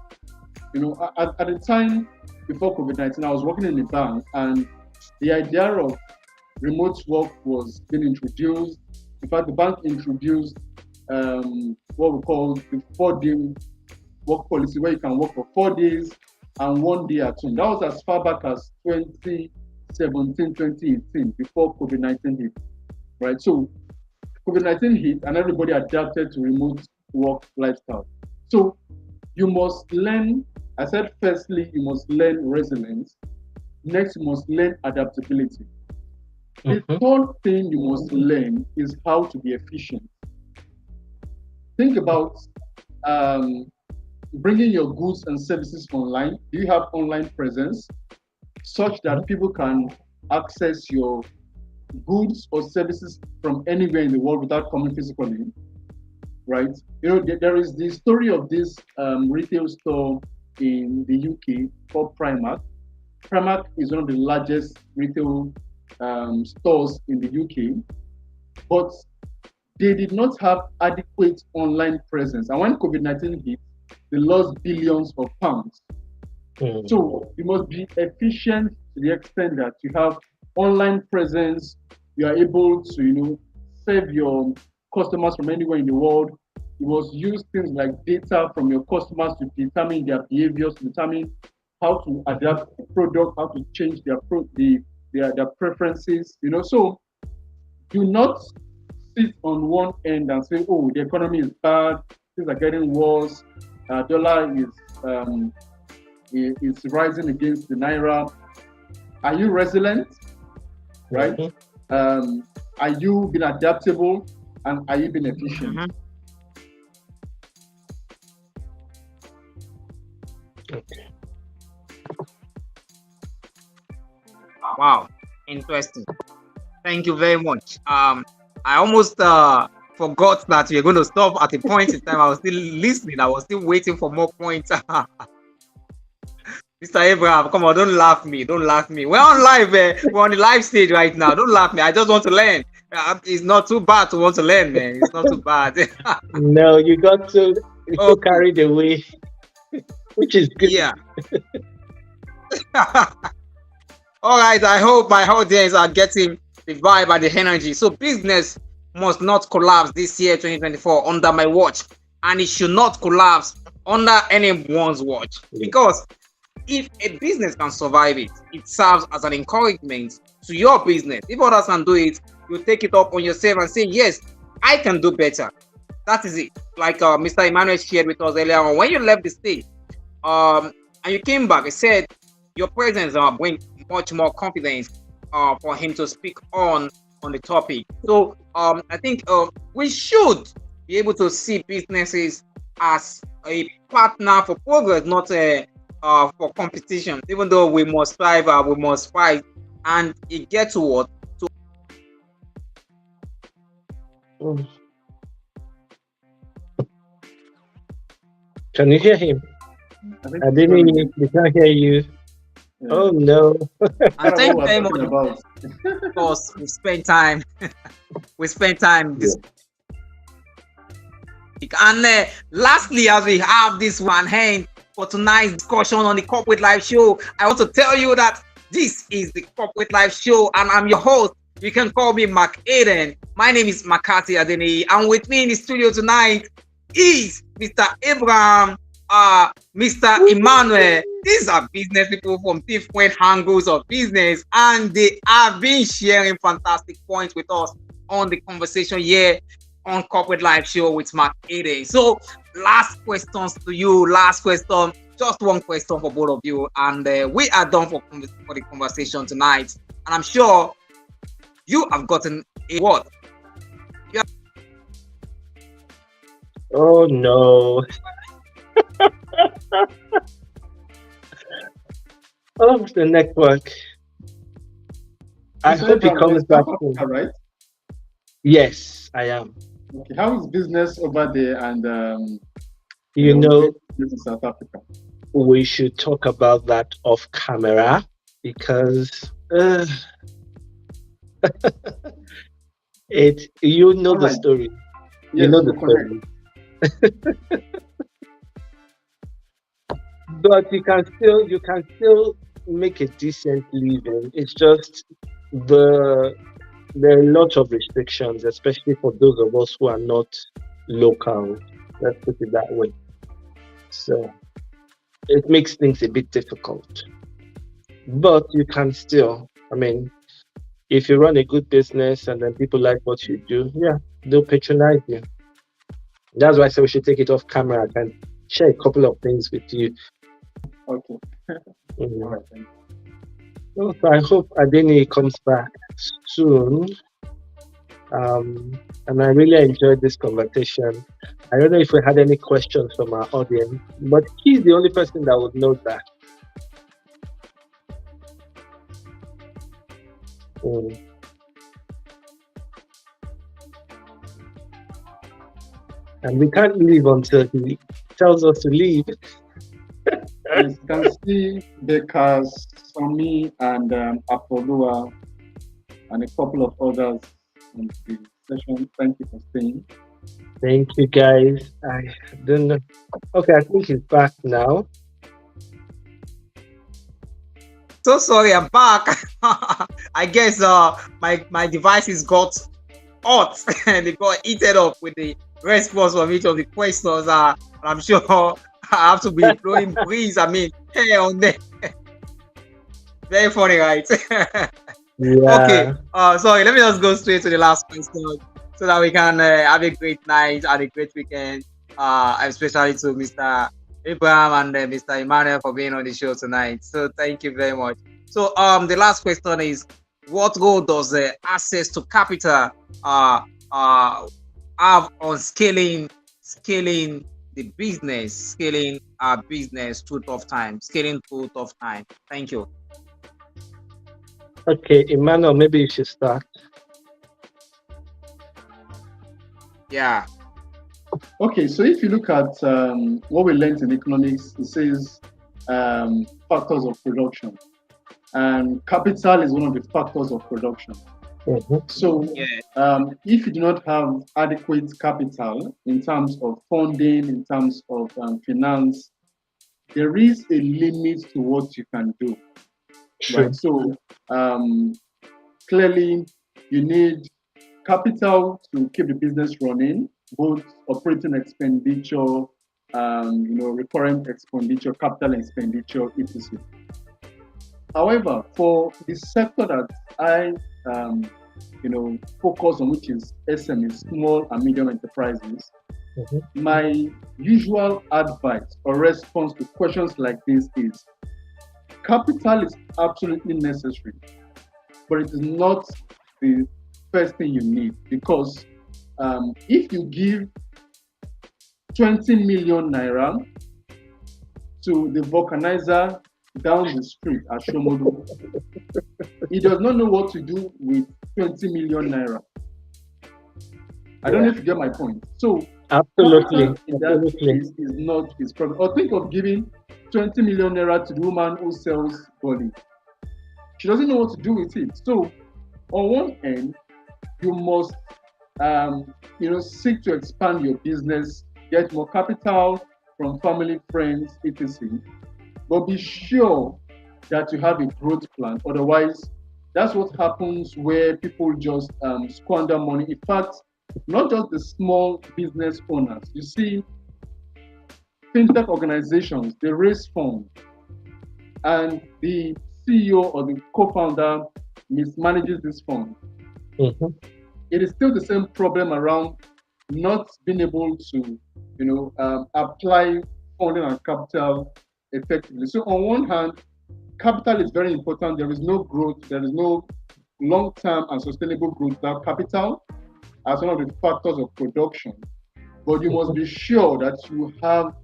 At the time before COVID-19, I was working in a bank, and the idea of remote work was being introduced. In fact, the bank introduced what we call the 4-day work policy, where you can work for 4 days and 1 day at home. That was as far back as 2017, 2018, before COVID-19 hit, right? So COVID-19 hit and everybody adapted to remote work lifestyle. So you must learn, I said, firstly, you must learn resilience. Next, you must learn adaptability. The Mhm. third thing you must learn is how to be efficient. Think about um, bringing your goods and services online. Do you have online presence such that people can access your goods or services from anywhere in the world without coming physically? Right? There is the story of this retail store in the UK called Primark. Primark is one of the largest retail stores in the UK, but they did not have adequate online presence. And when COVID-19 hit, they lost billions of pounds. So you must be efficient to the extent that you have online presence. You are able to, serve your customers from anywhere in the world. You must use things like data from your customers to determine their behaviors, to determine how to adapt the product, how to change their preferences. So do not sit on one end and say, "Oh, the economy is bad. Things are getting worse. Dollar is rising against the naira." Are you resilient? Right? Are you being adaptable, and are you being efficient? Okay. Wow, interesting. Thank you very much. I almost forgot that we are going to stop at a point in time. I was still listening. I was still waiting for more points. Mr. Abraham, come on, don't laugh me. Don't laugh me. We're on live. We're on the live stage right now. Don't laugh me. I just want to learn. It's not too bad to want to learn, man. It's not too bad. No, you got to carried away, which is good. Yeah. All right. I hope my audience are getting the vibe and the energy. So business must not collapse this year, 2024, under my watch, and it should not collapse under anyone's watch, because if a business can survive it, it serves as an encouragement to your business. If others can do it, you take it up on yourself and say, "Yes, I can do better." That is it. Like Mr. Emmanuel shared with us earlier on, when you left the state, and you came back, he said your presence brings much more confidence for him to speak on the topic. So I think we should be able to see businesses as a partner for progress, not for competition. Even though we must strive, we must fight, and it gets to what? Can you hear him? I didn't. We can't hear you. Yeah. Oh no! And thank you very much. Because we spent time. We spent time. Yeah. And lastly, as we have this one hand for tonight's discussion on the Corporate Life Show, I want to tell you that this is the Corporate Life Show, and I'm your host. You can call me McAden. My name is Macarthy Adeniyi, and with me in the studio tonight is Mr. Abraham, Mr. Emmanuel. These are business people from different angles of business, and they have been sharing fantastic points with us on the conversation here on Corporate Life Show with McAden. So, last questions to you. Last question, just one question for both of you, and we are done for the conversation tonight. And I'm sure you have gotten a what? Oh no! Oh, the network. I hope he comes back. Right? Yes, I am. Okay. How is business over there, and in South Africa? We should talk about that off camera, because the story. Yes, you know the story. But you can still make a decent living. It's just there are a lot of restrictions, especially for those of us who are not local. Let's put it that way. So it makes things a bit difficult. But you can still, if you run a good business and then people like what you do, yeah, they'll patronize you. That's why I say we should take it off camera. I can share a couple of things with you. Okay. All right, thank you. So I hope Adeniyi comes back soon. And I really enjoyed this conversation. I don't know if we had any questions from our audience, but he's the only person that would know that. Mm. And we can't leave until he tells us to leave. Yes, you can see Bekas, Sami, and Apolloa, and a couple of others in the session. Thank you for staying. Thank you, guys. I don't know. Okay, I think he's back now. So sorry, I'm back. I guess my devices got hot and they got heated up with the response from each of the questions. I'm sure I have to be blowing breeze. I mean, hey on there. Very funny, right? Yeah. Okay. Sorry. Let me just go straight to the last question so that we can have a great night and a great weekend. Especially to Mr. Abraham and Mr. Emmanuel for being on the show tonight. So thank you very much. So the last question is, what role does access to capital have on scaling the business, scaling our business through tough time, scaling through tough time? Thank you. Okay, Emmanuel, maybe you should start. Yeah. Okay, so if you look at what we learned in economics, it says factors of production, and capital is one of the factors of production. Mm-hmm. So, Yeah. if you do not have adequate capital in terms of funding, in terms of finance, there is a limit to what you can do, True. right? So, clearly, you need capital to keep the business running, both operating expenditure, recurrent expenditure, capital expenditure, etc. However, for the sector that I, focus on, which is SMEs, small and medium enterprises, Mm-hmm. my usual advice or response to questions like this is capital is absolutely necessary, but it is not the first thing you need, because if you give 20 million naira to the vulcanizer down the street at Shomodo, he does not know what to do with 20 million naira. I don't know if you get my point. So Absolutely. capital in that case is not his problem. Or think of giving 20 million naira to the woman who sells body. She doesn't know what to do with it. So on one end, you must seek to expand your business, get more capital from family, friends, etc. But be sure that you have a growth plan. Otherwise, that's what happens where people just squander money. In fact, not just the small business owners. You see, fintech organizations, they raise funds, and the CEO or the co-founder mismanages this fund. Mm-hmm. It is still the same problem around not being able to, apply funding and capital effectively. So on one hand, capital is very important. There is no growth. There is no long-term and sustainable growth without capital as one of the factors of production. But you must be sure that you have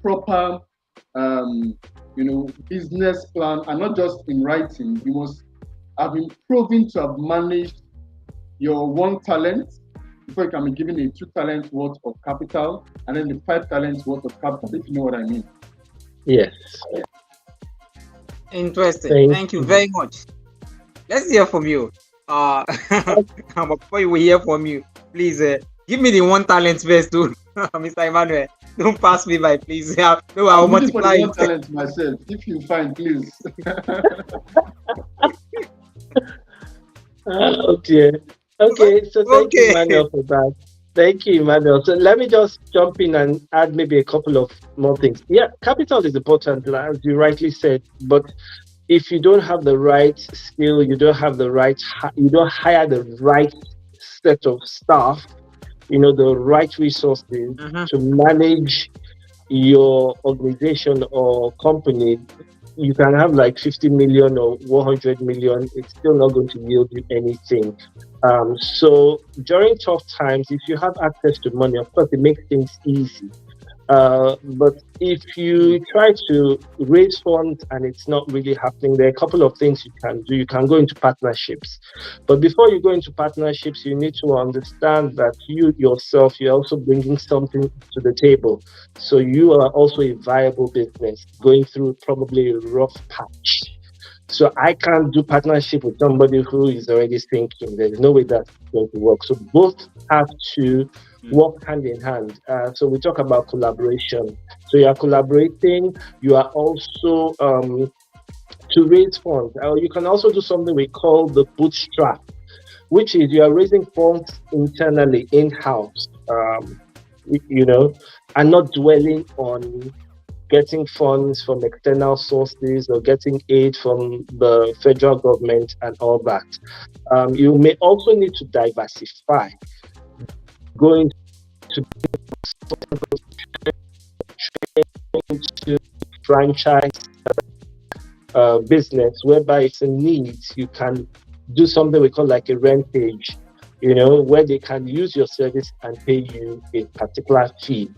proper, business plan, and not just in writing. You must have been proven to have managed your one talent before you can be given a 2 talent worth of capital, and then the 5 talents worth of capital, if you know what I mean. Yes. Interesting. Thank you very much. Let's hear from you. Before we hear from you, please give me the 1 talent first, too, Mr. Emmanuel. Don't pass me by, please. No, I'll multiply it. 1 talent myself. If you find, please. Okay. Okay. So thank you, Emmanuel, for that. Thank you, Emmanuel. So let me just jump in and add maybe a couple of more things. Yeah, capital is important, as you rightly said, but if you don't have the right skill, you don't hire the right set of staff, the right resources to manage your organization or company, you can have like 50 million or 100 million. It's still not going to yield you anything. So during tough times, if you have access to money, of course, it makes things easy. But if you try to raise funds and it's not really happening, there are a couple of things you can do. You can go into partnerships. But before you go into partnerships, you need to understand that you yourself, you're also bringing something to the table. So you are also a viable business going through probably a rough patch. So I can't do partnership with somebody who is already thinking. There's no way that's going to work. So both have to work hand in hand. So we talk about collaboration. So you are collaborating. You are also to raise funds. You can also do something we call the bootstrap, which is you are raising funds internally in house. You know, and not dwelling on getting funds from external sources or getting aid from the federal government and all that. You may also need to diversify, going into franchise business, whereby it's a need. You can do something we call like a rentage, where they can use your service and pay you a particular fee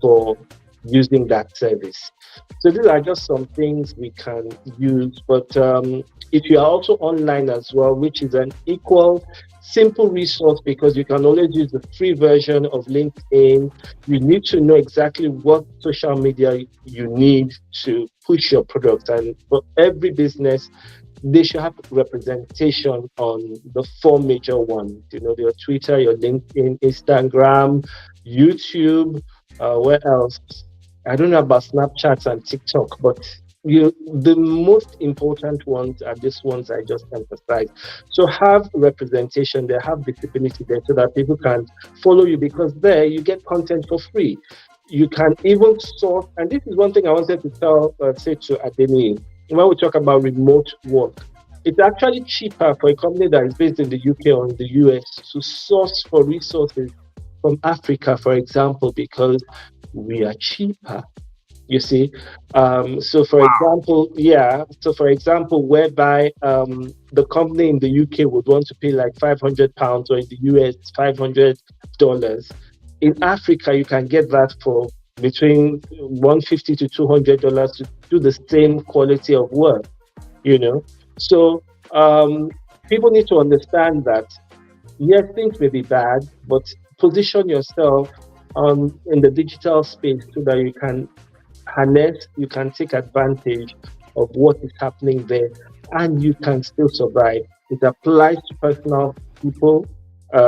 for using that service. So these are just some things we can use. But if you are also online as well, which is an equal simple resource, because you can always use the free version of LinkedIn. You need to know exactly what social media you need to push your product. And for every business, they should have representation on the four major ones. Your Twitter, your LinkedIn, Instagram, YouTube, where else? I don't know about Snapchat and TikTok, but the most important ones are these ones I just emphasized. So have representation there, have visibility there, so that people can follow you, because there you get content for free. You can even source, and this is one thing I wanted to say to Adeniyi. When we talk about remote work, it's actually cheaper for a company that is based in the UK or in the US to source for resources from Africa, for example, because we are cheaper. You see, so for example, whereby the company in the UK would want to pay like £500, or in the US $500. In Africa, you can get that for between $150 to $200 to do the same quality of work. So people need to understand that yes, things may be bad, but position yourself in the digital space so that you can harness, you can take advantage of what is happening there, and you can still survive. It applies to personal people,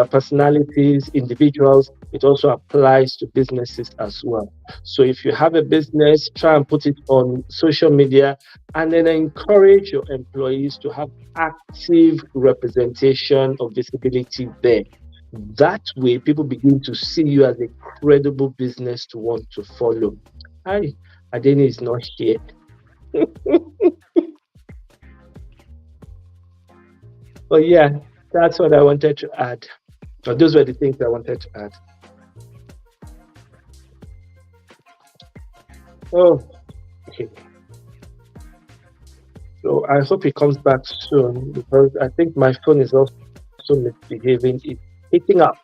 personalities, individuals. It also applies to businesses as well. So if you have a business, try and put it on social media, and then encourage your employees to have active representation of visibility there. That way, people begin to see you as a credible business to want to follow. Hi, Adeniyi is not here. But yeah, that's what I wanted to add. Or those were the things I wanted to add. Oh, okay. So I hope he comes back soon, because I think my phone is also misbehaving. It's hitting up.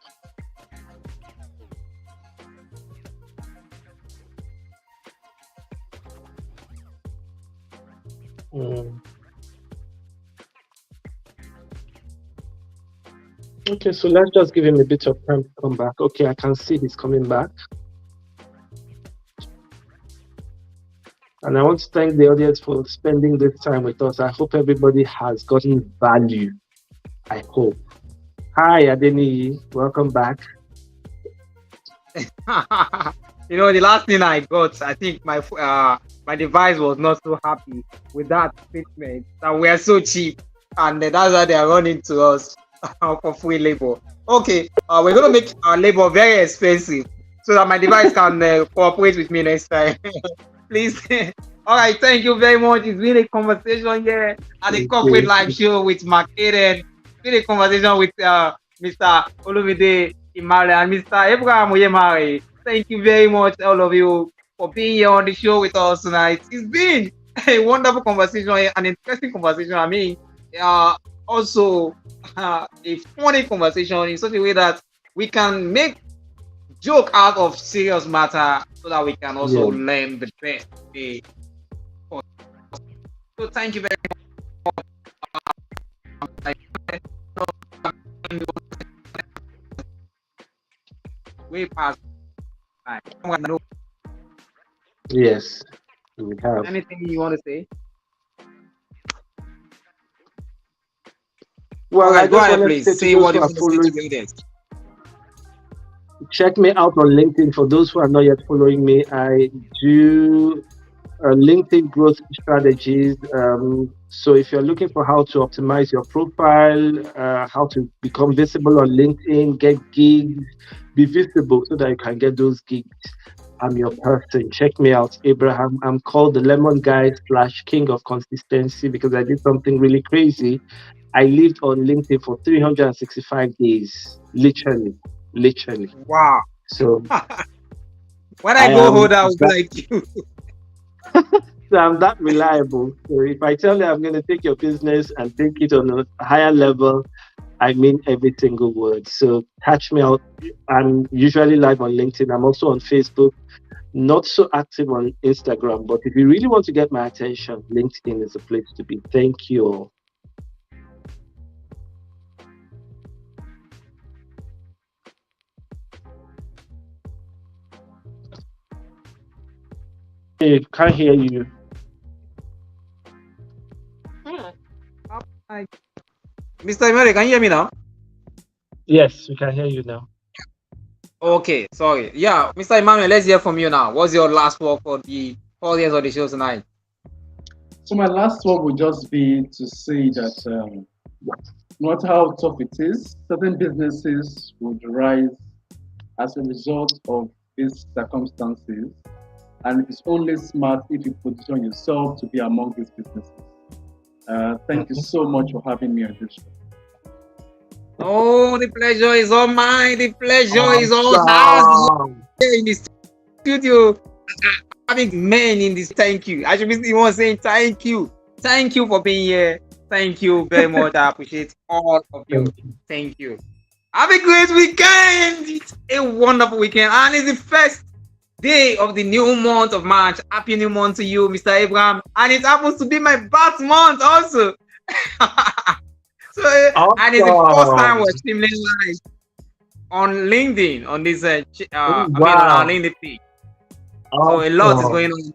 Okay, so let's just give him a bit of time to come back. Okay, I can see he's coming back. And I want to thank the audience for spending this time with us. I hope everybody has gotten value. I hope. Hi, Adeniyi. Welcome back. The last thing I got, I think my device was not so happy with that statement that we are so cheap, and that's why they are running to us for free labor. Okay, we're going to make our labor very expensive so that my device can cooperate with me next time. Please. All right, thank you very much. It's been a conversation here at the Corporate Live Show with McAden. It's been a conversation with Mr. Olumide Emmanuel and Mr. Abraham Onyemari. Thank you very much, all of you, for being here on the show with us tonight. It's been a wonderful conversation, an interesting conversation. I mean, also a funny conversation in such a way that we can make joke out of serious matter so that we can also Yeah. learn the best. Day. So thank you very much. Way past time. Yes, we have. Anything you want to say? All Well, I right, go just ahead, wanted to please. say to Say those what who you are want to say to following, the audience. check me out on LinkedIn. For those who are not yet following me, I do LinkedIn growth strategies. So if you're looking for how to optimize your profile, how to become visible on LinkedIn, get gigs, be visible so that you can get those gigs. I'm your person. Check me out, Abraham. I'm called the Lemon Guy slash King of Consistency because I did something really crazy. I lived on LinkedIn for 365 days, literally, literally. Wow. So When I I go am hold, I will be that, like you. so I'm that reliable. So if I tell you I'm going to take your business and take it on a higher level, I mean every single word. So catch me out. I'm usually live on LinkedIn. I'm also on Facebook. Not so active on Instagram, but if you really want to get my attention, LinkedIn is a place to be. Thank you all. Hey, can't hear you. Mr. Emmanuel, can you hear me now? Yes, we can hear you now. Okay, sorry. Yeah, Mr. Emmanuel, let's hear from you now. What's your last word for the audience of the show tonight? So my last word would just be to say that no matter how tough it is, certain businesses would rise as a result of these circumstances. And it is only smart if you position yourself to be among these businesses. Thank you Mhm. so much for having me on this show. Oh, the pleasure is all mine. The pleasure is all ours Awesome. here in the studio. Having men in this, thank you. I should be the one saying thank you. Thank you for being here. Thank you very much. I appreciate all of you. Thank you. Thank you. Have a great weekend. It's a wonderful weekend. And it's the first day of the new month of March. Happy new month to you, Mr. Abraham. And it happens to be my birth month also. So, and it's the first time we're Awesome. streaming live on LinkedIn on this, Oh, on our wow. LinkedIn page. So a lot is going Awesome. on.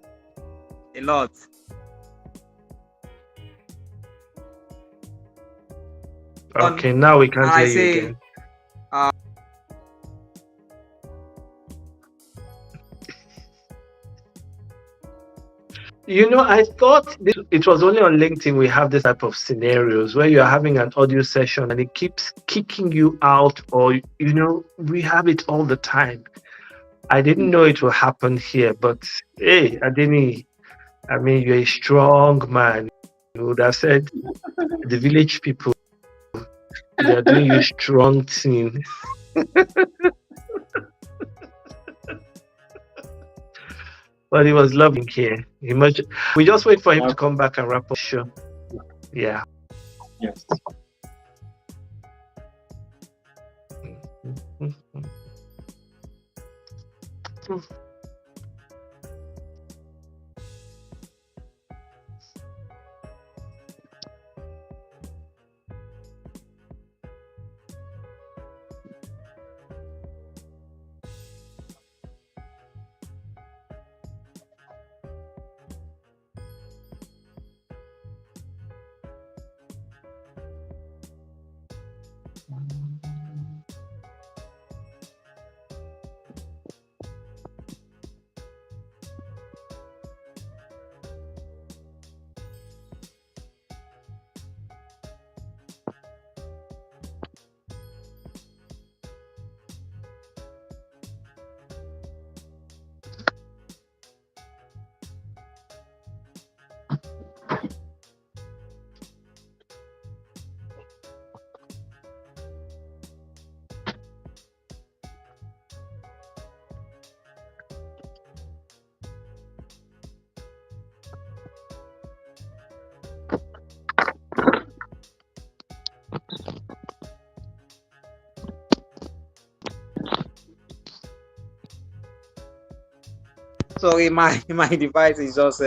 A lot. And Okay, now we can't I hear you say, again. uh, I thought it was only on LinkedIn we have this type of scenarios where you're having an audio session and it keeps kicking you out, or, we have it all the time. I didn't know it will happen here, but hey, Adeni, I mean, you're a strong man. You would have said the village people, they are doing you strong thing. But it was lovely here. We just wait for him to come back and wrap up the show. Yeah. Yes. sorry, my device is just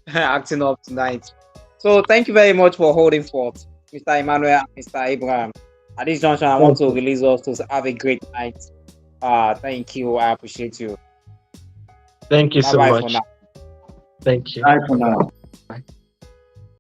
acting up tonight. So thank you very much for holding forth, Mr. Emmanuel and Mr. Abraham. At this junction, I want Thank to you. release us to have a great night. Thank you. I appreciate you. Thank you Bye so bye for much. now. Thank you. Bye for Bye-bye. now. Bye.